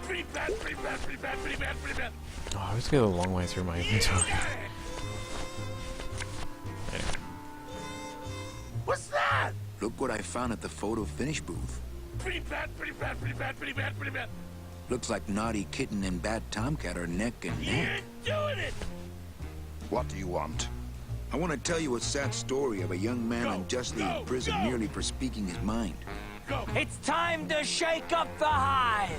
Pretty bad, pretty bad, pretty bad, pretty bad, pretty bad. Oh, I always get a long way through my inventory. What's that? Look what I found at the photo finish booth. Pretty bad, pretty bad, pretty bad, pretty bad, pretty bad. Looks like Naughty Kitten and Bad Tomcat are neck and neck. Doing it! What do you want? I want to tell you a sad story of a young man unjustly imprisoned merely for speaking his mind. It's time to shake up the hive!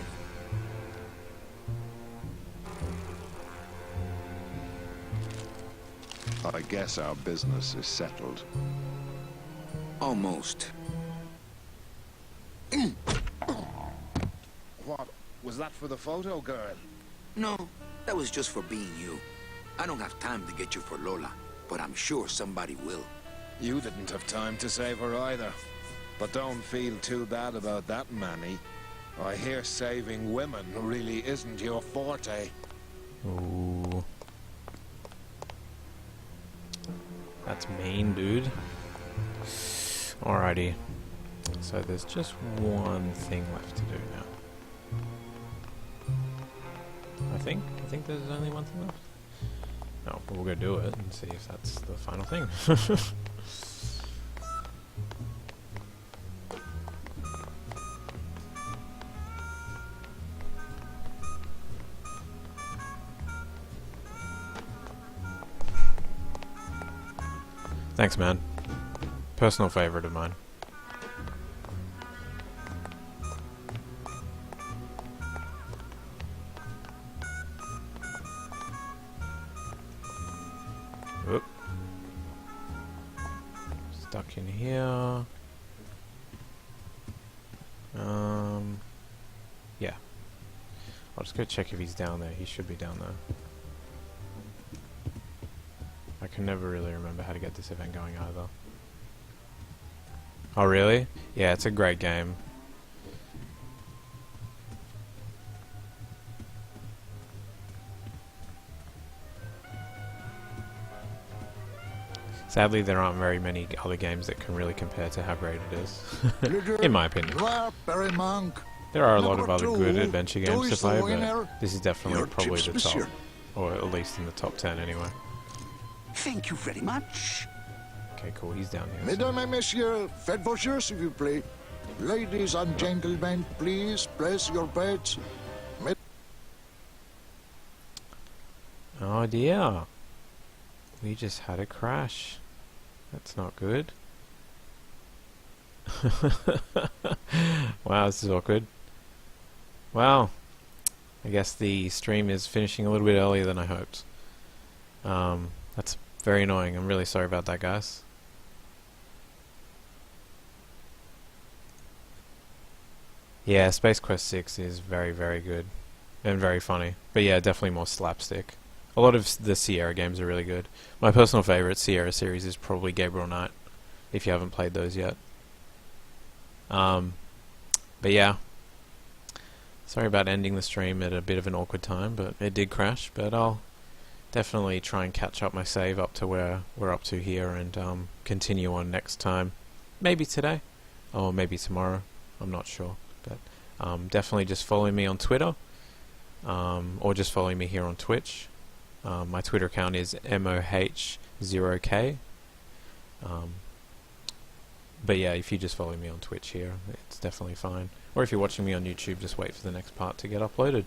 I guess our business is settled. Almost. What? Was that for the photo girl? No, that was just for being you. I don't have time to get you for Lola, but I'm sure somebody will. You didn't have time to save her either. But don't feel too bad about that, Manny. I hear saving women really isn't your forte. Ooh. That's mean, dude. Alrighty. So there's just one thing left to do now. I think there's only one thing left. No, but we'll go do it and see if that's the final thing. Thanks, man. Personal favorite of mine. Oop. Stuck in here. Yeah. I'll just go check if he's down there. He should be down there. I can never really remember how to get this event going either. Oh really? Yeah, it's a great game. Sadly, there aren't very many other games that can really compare to how great it is, in my opinion. There are a lot of other good adventure games to play, but this is definitely probably the top, or at least in the top 10 anyway. Thank you very much. Okay, cool, he's down here. Mesdames et messieurs, faites vos jeux, s'il vous plaît. Ladies and gentlemen, please place your bets. Oh dear. We just had a crash. That's not good. Wow, this is awkward. Well, I guess the stream is finishing a little bit earlier than I hoped. That's very annoying. I'm really sorry about that, guys. Yeah, Space Quest 6 is very, very good. And very funny. But yeah, definitely more slapstick. A lot of the Sierra games are really good. My personal favorite Sierra series is probably Gabriel Knight, if you haven't played those yet. But yeah. Sorry about ending the stream at a bit of an awkward time, but it did crash. But I'll definitely try and catch up my save up to where we're up to here and continue on next time. Maybe today, or maybe tomorrow. I'm not sure. But definitely just follow me on Twitter, or just follow me here on Twitch. My Twitter account is MOH0K. But yeah, if you just follow me on Twitch here, it's definitely fine. Or if you're watching me on YouTube, just wait for the next part to get uploaded.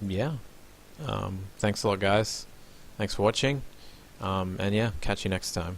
Yeah. Thanks a lot, guys. Thanks for watching. And yeah, catch you next time.